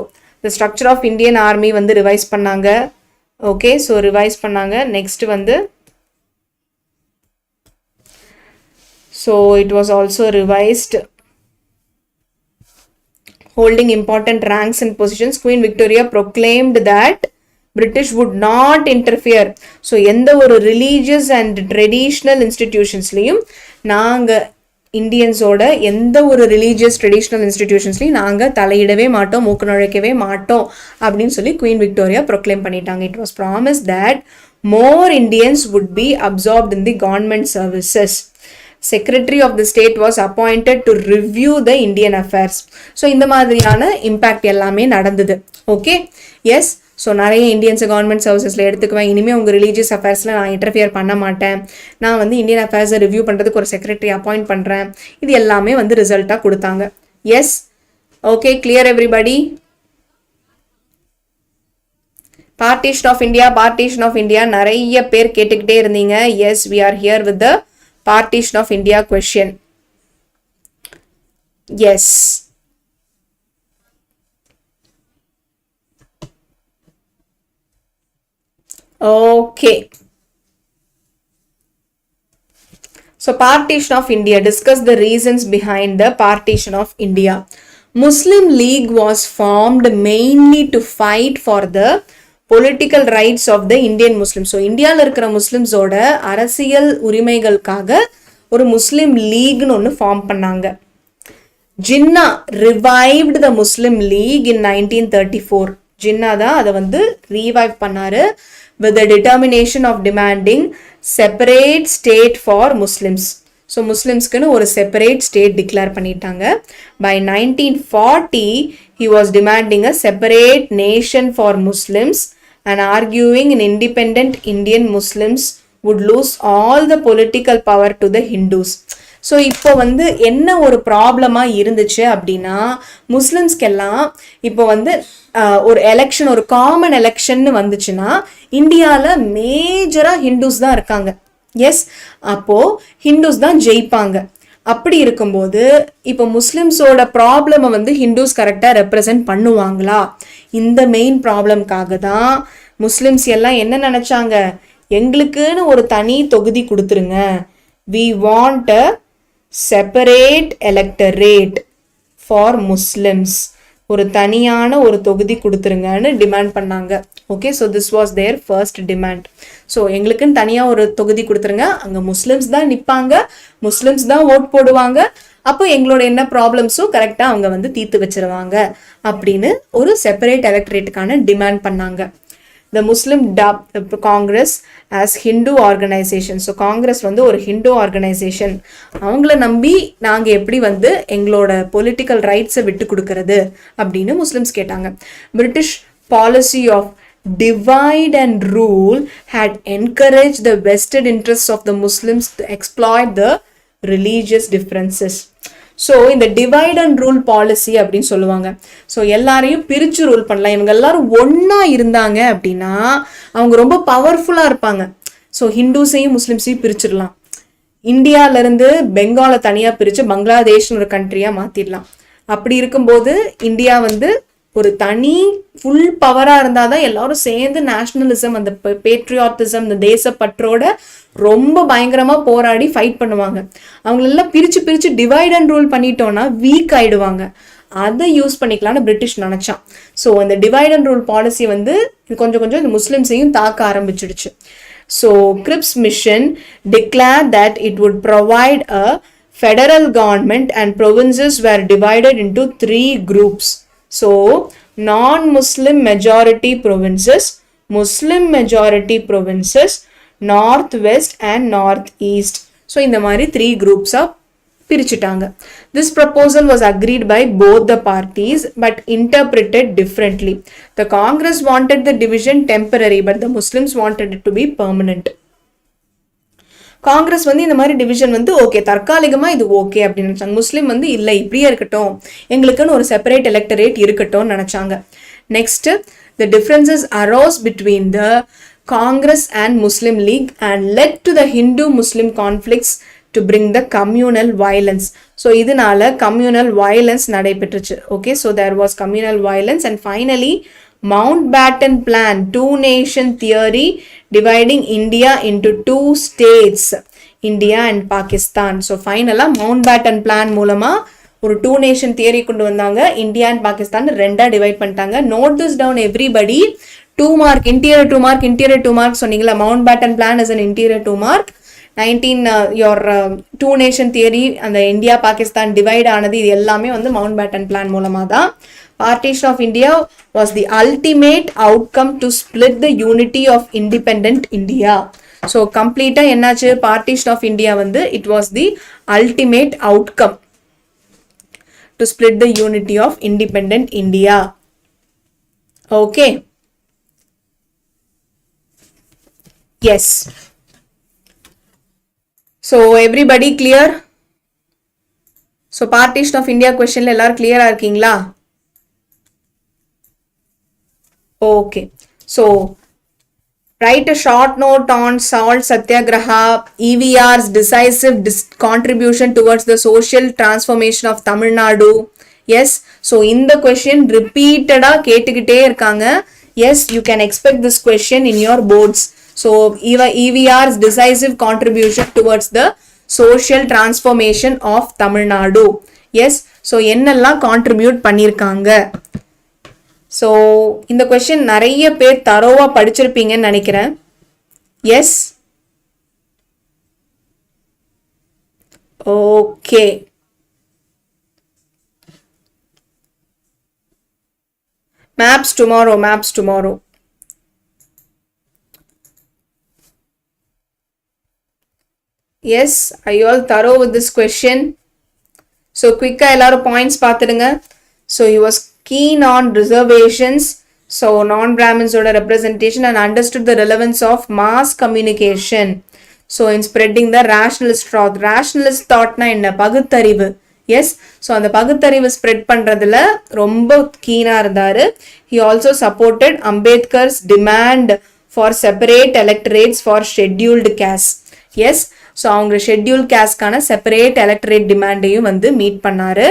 the structure of Indian army வந்து ரிவைஸ் பண்ணாங்க. ஓகே, ஸோ ரிவைஸ் பண்ணாங்க. நெக்ஸ்ட் வந்து so it was also revised holding important ranks and positions, Queen Victoria proclaimed that British would not interfere. So எந்த ஒரு religious and traditional institutionsலையும் நாங்க இந்தியன்ஸோட எந்த ஒரு religious traditional இன்ஸ்டிடியூஷன்ஸ்லையும் நாங்கள் தலையிடவே மாட்டோம், மூக்கு நுழைக்கவே மாட்டோம் அப்படின்னு சொல்லி குவீன் விக்டோரியா ப்ரொக்ளைம் பண்ணிட்டாங்க. It was promise that more Indians would be absorbed in the government services. Secretary of the state was appointed to review the Indian affairs. So இந்த மாதிரியான இம்பேக்ட் எல்லாமே நடந்தது. Okay, yes. ஸோ நிறைய இந்தியன்ஸை government சர்வீசஸில் எடுத்துக்குவேன். இனிமேல் உங்கள் religious அஃபேர்ஸில் நான் interfere பண்ண மாட்டேன். நான் வந்து இந்தியன் அஃபேர்ஸை ரிவ்யூ பண்ணுறதுக்கு ஒரு செக்ரட்டரி அப்பாயிண்ட் பண்ணுறேன். இது எல்லாமே வந்து ரிசல்ட்டாக கொடுத்தாங்க. Yes, okay, clear everybody? Partition of India, partition of India நிறைய பேர் கேட்டுக்கிட்டே இருந்தீங்க. Yes, we are here with the partition of India question. Yes, okay. So partition of India, discuss the reasons behind the partition of India. Muslim League was formed mainly to fight for the political rights of the Indian Muslims. So இந்தியால இருக்கிற முஸ்லிம்ஸோட அரசியல் உரிமைகளுக்காக ஒரு முஸ்லிம் லீக்னு ஒன்று form பண்ணாங்க. Jinnah revived the Muslim League in 1934. Jinnah தான் அதை வந்து ரீவைவ் பண்ணாரு with the determination of demanding separate state for Muslims. So Muslimsக்குன்னு ஒரு separate state declare பண்ணிட்டாங்க. By 1940 he was demanding a separate nation for Muslims and arguing an independent Indian Muslims would lose all the political power to the Hindus. So இப்போ வந்து என்ன ஒரு ப்ராப்ளமாக இருந்துச்சு அப்படின்னா, முஸ்லிம்ஸ்க்கெல்லாம் இப்போ வந்து ஒரு எலெக்ஷன், ஒரு காமன் எலெக்ஷன் வந்துச்சுன்னா இந்தியாவில் மேஜராக ஹிந்துஸ் தான் இருக்காங்க. எஸ், அப்போது ஹிந்துஸ் தான் ஜெயிப்பாங்க. அப்படி இருக்கும்போது இப்போ முஸ்லிம்ஸோட ப்ராப்ளமை வந்து ஹிந்துஸ் கரெக்டாக ரெப்ரசன்ட் பண்ணுவாங்களா? இந்த மெயின் ப்ராப்ளம்காக தான் முஸ்லிம்ஸ் எல்லாம் என்ன நினச்சாங்க, எங்களுக்குன்னு ஒரு தனி தொகுதி கொடுத்துருங்க, we want a separate electorate for Muslims, ஒரு தனியான ஒரு தொகுதி கொடுத்துருங்கன்னு டிமாண்ட் பண்ணாங்க. Okay, so this was their first demand. So எங்களுக்குன்னு தனியாக ஒரு தொகுதி கொடுத்துருங்க, அங்கே முஸ்லிம்ஸ் தான் நிற்பாங்க, முஸ்லிம்ஸ் தான் ஓட் போடுவாங்க, அப்போ எங்களோட என்ன ப்ராப்ளம்ஸும் கரெக்டாக அவங்க வந்து தீர்த்து வச்சிருவாங்க அப்படின்னு ஒரு செப்பரேட் எலக்டரேட்டுக்கான டிமாண்ட் பண்ணாங்க. The Muslim dubbed Congress as Hindu organization. So Congress வந்து ஒரு ஹிந்து ஆர்கனைசேஷன். அவங்கள நம்பி நாங்கள் எப்படி வந்து எங்களோட பொலிட்டிக்கல் ரைட்ஸை விட்டு கொடுக்கறது அப்படின்னு முஸ்லிம்ஸ் கேட்டாங்க. British policy of divide and rule had encouraged the vested interests of the Muslims to exploit the religious differences. So இந்த டிவைட் அண்ட் ரூல் பாலிசி அப்படின்னு சொல்லுவாங்க. ஸோ எல்லாரையும் பிரித்து ரூல் பண்ணலாம். இவங்க எல்லாரும் ஒன்றா இருந்தாங்க அப்படின்னா அவங்க ரொம்ப பவர்ஃபுல்லாக இருப்பாங்க. ஸோ ஹிந்துஸையும் முஸ்லிம்ஸையும் பிரிச்சிடலாம். இந்தியாவிலேருந்து பெங்காலை தனியாக பிரித்து பங்களாதேஷ்னு ஒரு கண்ட்ரியாக மாற்றிடலாம். அப்படி இருக்கும்போது இந்தியா வந்து ஒரு தனி ஃபுல் பவராக இருந்தால் தான் எல்லாரும் சேர்ந்து நேஷ்னலிசம், அந்த பேட்ரியாட்டிசம், இந்த தேசப்பற்றோட ரொம்ப பயங்கரமாக போராடி ஃபைட் பண்ணுவாங்க. அவங்களெல்லாம் பிரித்து டிவைட் அண்ட் ரூல் பண்ணிட்டோன்னா வீக் ஆகிடுவாங்க. அதை யூஸ் பண்ணிக்கலாம்னு பிரிட்டிஷ் நினச்சான். ஸோ அந்த டிவைட் அண்ட் ரூல் பாலிசி வந்து கொஞ்சம் இந்த முஸ்லிம்ஸையும் தாக்க ஆரம்பிச்சிடுச்சு. So Cripps mission declare that it would provide a federal government and provinces were divided into 3 groups. So non-Muslim majority provinces, Muslim majority provinces, Northwest and Northeast. So இந்த மாதிரி 3 groups பிரிச்சுட்டாங்க. This proposal was agreed by both the parties but interpreted differently. The Congress wanted the division temporary but the Muslims wanted it to be permanent. Congress வந்து இந்த மாதிரி division வந்து okay, தற்காலிகமாக இது okay அப்படின்னு நினச்சாங்க. முஸ்லீம் வந்து இல்லை, இப்படியே இருக்கட்டும், எங்களுக்குன்னு ஒரு செப்பரேட் எலக்டரேட் இருக்கட்டும் நினச்சாங்க. Next, the differences arose between the Congress and Muslim League and led to the Hindu Muslim conflicts to bring the communal violence. So இதனால கம்யூனல் வயலன்ஸ் நடைபெற்றுச்சு. Okay, so there was communal violence and finally Mountbatten Plan, two-nation theory dividing India into 2 states, India and Pakistan. So finally Mountbatten Plan மூலமா ஒரு 2 nation theory கொண்டு வந்தாங்க. India and Pakistan ரெண்டா divide பண்ணிட்டாங்க. Note this down everybody. 2 mark interior 2 mark interior 2 mark சொன்னீங்களா, Mountbatten plan is an interior 2 mark. 19 your 2 nation theory அந்த India Pakistan divide ஆனது இது எல்லாமே வந்து மவுண்ட் பேட்டன் பிளான் மூலமா தான். Partition of India was the ultimate outcome to split the unity of independent India. So complete என்னாச்சு, Partition of India வந்து it was the ultimate outcome to split the unity of independent India. Okay. Yes. So everybody clear? So Partition of India question எல்லாரும் clear இருக்கீங்களா? Okay, so write a short note on salt satyagraha, EVR's decisive contribution towards the social transformation of Tamil Nadu. Yes, so in the question repeated கேட்டுக்கிட்டே இருக்காங்க. Yes, you can expect this question in your boards. So EVR's decisive contribution towards the social transformation of Tamil Nadu. Yes, so என்னெல்லாம் contribute பண்ணிருக்காங்க. So இந்த question நிறைய பேர் தரோவா படிச்சிருப்பீங்கன்னு நினைக்கிறேன். Yes, okay. Maps tomorrow. Yes, I all through with this question. So குவிக்கா எல்லாரும் பாயிண்ட்ஸ் பார்த்துடுங்க. So you was keen on reservations, so non-Brahmins oda representation, and understood the relevance of mass communication, so in spreading the rationalist thought na enna paguttarivu. Yes, so அந்த பகுத்தறிவு spread பண்றதுல ரொம்ப கீனா இருந்தாரு. He also supported Ambedkar's demand for separate electorates for scheduled caste. Yes, so அவங்க scheduled casteக்கான separate electorate demand-ஐயும் வந்து meet பண்ணாரு.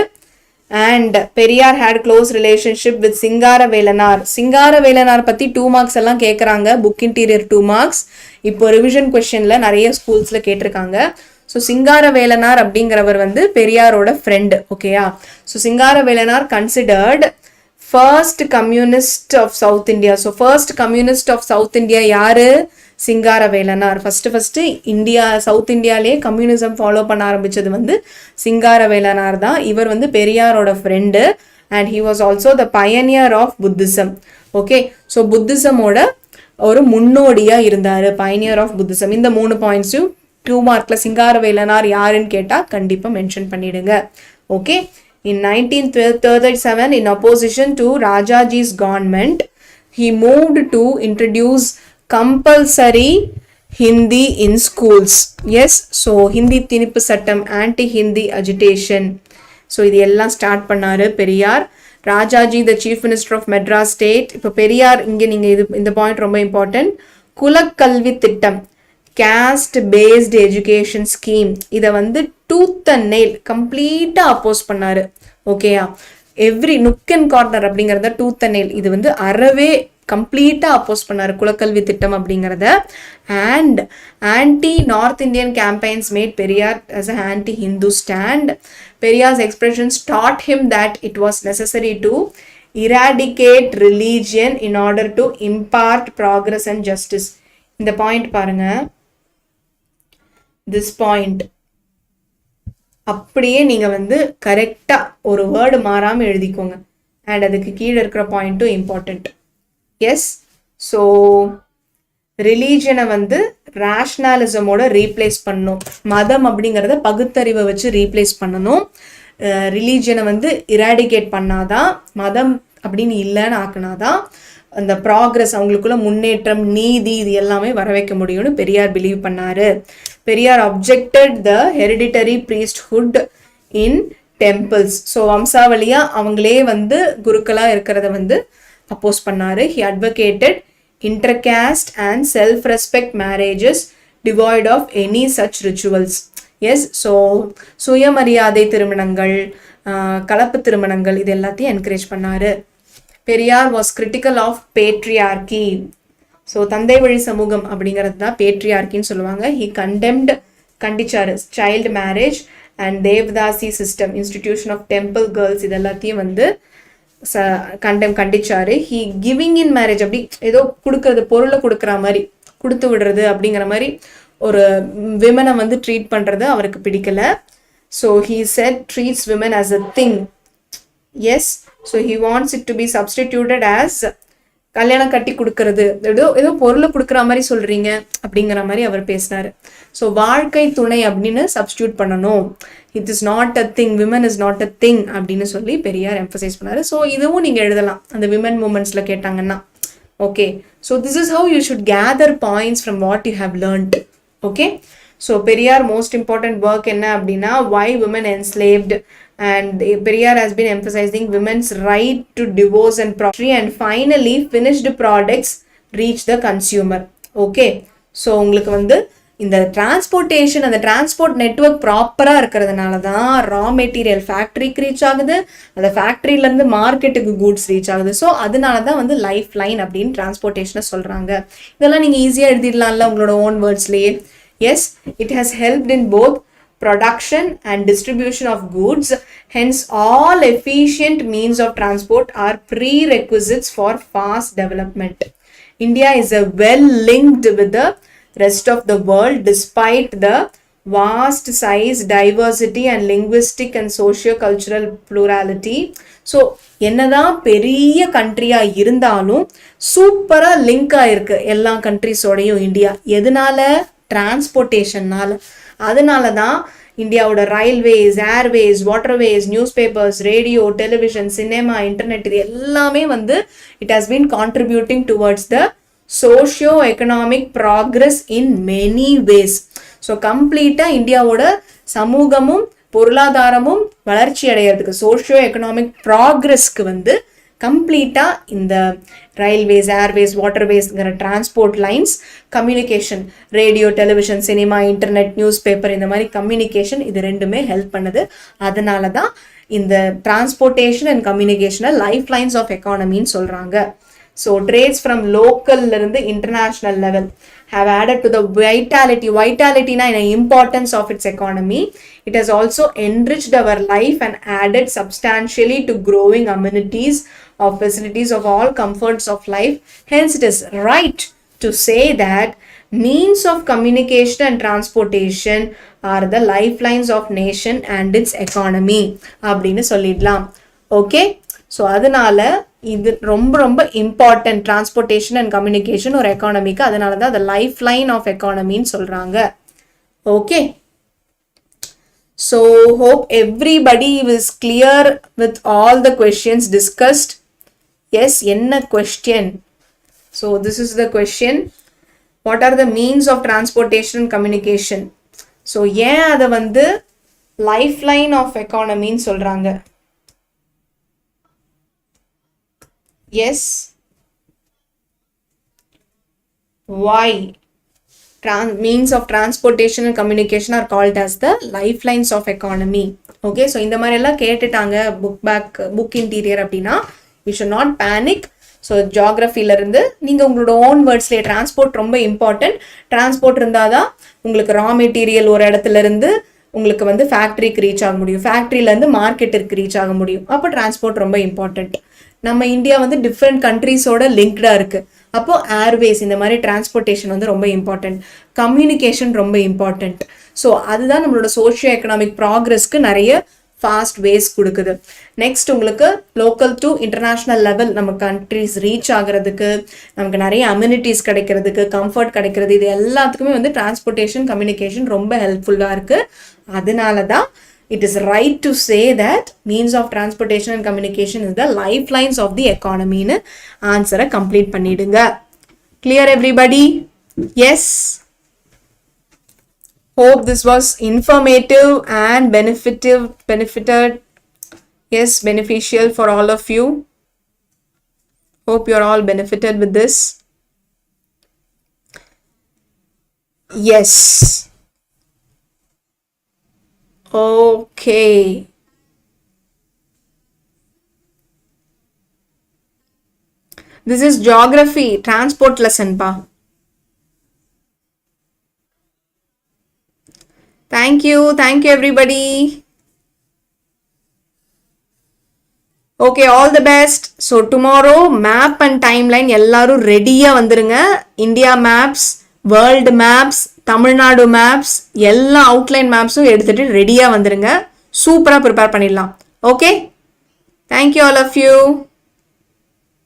And Periyar had close relationship with Singara Velanar பத்தி 2 marks எல்லாம் கேட்குறாங்க. புக் இன்டீரியர் 2 மார்க்ஸ் இப்போ ரிவிஷன் கொஸ்டின்ல நிறைய ஸ்கூல்ஸ்ல கேட்டிருக்காங்க. ஸோ சிங்கார வேலனார் அப்படிங்கிறவர் வந்து பெரியாரோட ஃப்ரெண்டு. ஓகேயா, so Singara Velanar considered first communist of South India. So first communist of South India யாரு? Singara Velanar. First India South இந்தியாலேயே கம்யூனிசம் ஃபாலோ பண்ண ஆரம்பிச்சது வந்து சிங்கார வேலனார் தான். இவர் வந்து பெரியாரோட friend and he was also the pioneer of Buddhism. Okay, so புத்திசமோட ஒரு முன்னோடியா இருந்தாரு, பயனியர் ஆஃப் புத்திசம். இந்த 3 பாயிண்ட்ஸும் 2 மார்க்ல சிங்கார வேலனார் யாருன்னு கேட்டா கண்டிப்பா மென்ஷன் பண்ணிடுங்க. Okay, in 1937 in opposition to Rajaji's government, he moved to introduce compulsory Hindi in schools. Yes, so Hindi திணிப்பு சட்டம், anti Hindi agitation. ஸோ இது எல்லாம் ஸ்டார்ட் பண்ணாரு Periyar. Rajaji the chief minister of Madras state. இப்போ பெரியார் இங்கே நீங்கள் இந்த பாயிண்ட் ரொம்ப இம்பார்ட்டன்ட். குலக்கல்வி திட்டம், caste based education scheme, இதை வந்து டூத் அண்ட் நெயில் கம்ப்ளீட்டாக அப்போஸ் பண்ணாரு. ஓகேயா, எவ்ரி நுக் அண்ட் கார்னர் அப்படிங்கிறத டூத் அண்ட் நெயில் இது வந்து அறவே கம்ப்ளீட்டாக அப்போஸ் பண்ணாரு குலக்கல்வி திட்டம் அப்படிங்கிறத. And anti north Indian campaigns made Periyar as an anti Hindu stand. Periyar's expressions taught him that it was necessary to eradicate religion in order to impart progress and justice. இந்த point பாருங்க, this point அப்படியே நீங்க வந்து கரெக்டா ஒரு word மாறாம எழுதிக்கோங்க. And அதுக்கு கீழே இருக்கிற பாயிண்ட்டும் இம்பார்ட்டன்ட். எஸ், ஸோ ரிலீஜனை வந்து ரேஷ்னலிசமோட ரீப்ளேஸ் பண்ணணும். மதம் அப்படிங்கிறத பகுத்தறிவை வச்சு ரீப்ளேஸ் பண்ணணும். ரிலீஜனை வந்து இராடிகேட் பண்ணாதான், மதம் அப்படின்னு இல்லைன்னு ஆக்குனாதான் அந்த ப்ராக்ரஸ், அவங்களுக்குள்ள முன்னேற்றம், நீதி இது எல்லாமே வர வைக்க முடியும்னு பெரியார் பிலீவ் பண்ணாரு. பெரியார் அப்ஜெக்டட் த ஹெரிடிட்டரி ப்ரீஸ்ட்ஹுட் இன் டெம்பிள்ஸ். ஸோ வம்சாவளியா அவங்களே வந்து குருக்களா இருக்கிறத வந்து அப்போஸ் பண்ணாரு. He advocated intercaste and self-respect marriages devoid of any such rituals. Yes, so சுயமரியாதை திருமணங்கள், கலப்பு திருமணங்கள் இது எல்லாத்தையும் என்கரேஜ் பண்ணாரு. Periyar was critical of patriarchy. So தந்தை வழி சமூகம் அப்படிங்கிறது தான் பேட்ரியார்கின்னு சொல்லுவாங்க. ஹி கண்டிச்சாரு child marriage and devadasi system, institution of temple girls, இது எல்லாத்தையும் வந்து கண்டிச்சாரு. ஹி கிவிங் இன் மேரேஜ், அப்படி ஏதோ கொடுக்கறது, பொருளை கொடுக்குற மாதிரி, கொடுத்து விடுறது அப்படிங்கிற மாதிரி ஒரு விமனை வந்து ட்ரீட் பண்றது அவருக்கு பிடிக்கல. So he said treats women as a thing. Yes, so he wants it to be substituted as கல்யாணம் கட்டி கொடுக்கறது, ஏதோ ஏதோ பொருளை கொடுக்குற மாதிரி சொல்றீங்க அப்படிங்கிற மாதிரி அவர் பேசினாரு. ஸோ வாழ்க்கை துணை அப்படின்னு சப்ஸ்டியூட் பண்ணணும். It is not a thing, women is not a thing அப்படின்னு சொல்லி பெரியார் எம்பசைஸ் பண்ணாரு. ஸோ இதுவும் நீங்க எழுதலாம் அந்த விமன் மூமெண்ட்ஸ்ல கேட்டாங்கன்னா. Okay, so this is how you should gather points from what you have learnt. Okay, so Periyar most important work என்ன அப்படின்னா why women enslaved, and Periyar has been emphasizing women's right to divorce and property, and finally finished products reach the consumer. Okay, so உங்களுக்கு வந்து இந்த transportation, அந்த transport network ப்ராப்பராக இருக்கிறதுனால தான் raw material ஃபேக்ட்ரிக்கு ரீச் ஆகுது, அந்த ஃபேக்ட்ரியிலேருந்து மார்க்கெட்டுக்கு கூட்ஸ் ரீச் ஆகுது. ஸோ அதனால தான் வந்து லைஃப் லைன் அப்படின்னு டிரான்ஸ்போர்ட்டேஷனை சொல்கிறாங்க. இதெல்லாம் நீங்கள் ஈஸியாக எழுதிடலாம்ல உங்களோட own வேர்ட்ஸ்லேயே. Yes, it has helped in both production and distribution of goods. Hence, all efficient means of transport are prerequisites for fast development. India is well linked with the rest of the world despite the vast size, diversity and linguistic and socio-cultural plurality. So, என்னதான் பெரிய கண்ட்ரியா இருந்தாலும் சூப்பரா link ஆயிருக்கு எல்லா கண்ட்ரிஸோடையும் India. எதனால? டிரான்ஸ்போர்ட்டேஷன்னால. அதனால தான் இந்தியாவோட railways, airways, waterways, newspapers, radio, television, cinema, internet, இது எல்லாமே வந்து it has been contributing towards the socio economic progress in many ways. So கம்ப்ளீட்டாக இந்தியாவோட சமூகமும் பொருளாதாரமும் வளர்ச்சி அடைகிறதுக்கு, சோஷியோ எக்கனாமிக் ப்ராக்ரஸ்க்கு வந்து கம்ப்ளீட்டாக இந்த ரயில்வேஸ், ஏர்வேஸ், வாட்டர்வேஸ்ங்கிற transport lines, communication, radio, television, cinema, internet, newspaper, இந்த மாதிரி கம்யூனிகேஷன், இது ரெண்டுமே ஹெல்ப் பண்ணுது. அதனால தான் இந்த டிரான்ஸ்போர்ட்டேஷன் அண்ட் கம்யூனிகேஷனை லைஃப் லைன்ஸ் ஆஃப் எக்கானமின்னு சொல்கிறாங்க. ஸோ ட்ரேட்ஸ் ஃப்ரம் லோக்கல்லேருந்து international level have added to the vitality na in importance of its economy. It has also enriched our life and added substantially to growing amenities of facilities of all comforts of life. Hence it is right to say that means of communication and transportation are the lifelines of nation and its economy அப்படின்னு சொல்லிடலாம். Okay, so அதனால இது ரொம்ப ரொம்ப important, transportation and communication ஒரு எக்கானமிக்கு. அதனால தான் அதை லைஃப் லைன் ஆஃப் எக்கானமின்னு சொல்கிறாங்க. Okay, so hope everybody is clear with all the questions discussed. Yes, என்ன question? So this is the question. What are the means of transportation and communication? So ஏன் அதை வந்து லைஃப் லைன் ஆஃப் எக்கானமின்னு சொல்கிறாங்க? Yes, why means of transportation and communication are called as the lifelines of economy. Okay, so இந்த மாதிரி எல்லாம் கேட்டுட்டாங்க book interior அப்படின்னா we should not panic. So ஜியாகிரஃபிலேருந்து நீங்கள் உங்களோட ஓன் வேர்ட்ஸ்லேயே டிரான்ஸ்போர்ட் ரொம்ப இம்பார்ட்டன்ட். டிரான்ஸ்போர்ட் இருந்தால் தான் உங்களுக்கு ரா மெட்டீரியல் ஒரு இடத்துலேருந்து உங்களுக்கு வந்து ஃபேக்ட்ரிக்கு ரீச் ஆக முடியும், ஃபேக்ட்ரியிலேருந்து மார்க்கெட்டுக்கு ரீச் ஆக முடியும். அப்போ டிரான்ஸ்போர்ட் ரொம்ப இம்பார்ட்டன்ட். நம்ம இந்தியா வந்து டிஃப்ரெண்ட் கண்ட்ரீஸோட லிங்க்டாக இருக்குது. அப்போது ஏர்வேஸ், இந்த மாதிரி டிரான்ஸ்போர்ட்டேஷன் வந்து ரொம்ப இம்பார்ட்டன்ட். கம்யூனிகேஷன் ரொம்ப இம்பார்ட்டன்ட். ஸோ அதுதான் நம்மளோட சோஷியோ எக்கனாமிக் ப்ராக்ரஸ்க்கு நிறைய ஃபாஸ்ட் வேஸ் கொடுக்குது. நெக்ஸ்ட் உங்களுக்கு லோக்கல் டு இன்டர்நேஷ்னல் லெவல் நம்ம கண்ட்ரிஸ் ரீச் ஆகிறதுக்கு, நமக்கு நிறைய அம்யூனிட்டிஸ் கிடைக்கிறதுக்கு, கம்ஃபர்ட் கிடைக்கிறது, இது எல்லாத்துக்குமே வந்து டிரான்ஸ்போர்ட்டேஷன், கம்யூனிகேஷன் ரொம்ப ஹெல்ப்ஃபுல்லாக இருக்குது. அதனால தான் it is right to say that means of transportation and communication is the lifelines of the economy னு ஆன்சரை கம்ப்ளீட் பண்ணிடுங்க. Clear everybody? Yes. Hope this was informative and beneficial for all of you. Hope you're all benefited with this. Yes. Okay. This is geography, transport lesson pa. Thank you everybody. Okay, all the best. So tomorrow map and timeline எல்லாரும் ரெடியா வந்துருங்க. India maps, world maps, Tamil Nadu maps, எல்லா outline மேப்ஸும் எடுத்துட்டு ரெடியா வந்துருங்க. சூப்பரா prepare பண்ணிடலாம். Okay, thank you all of you.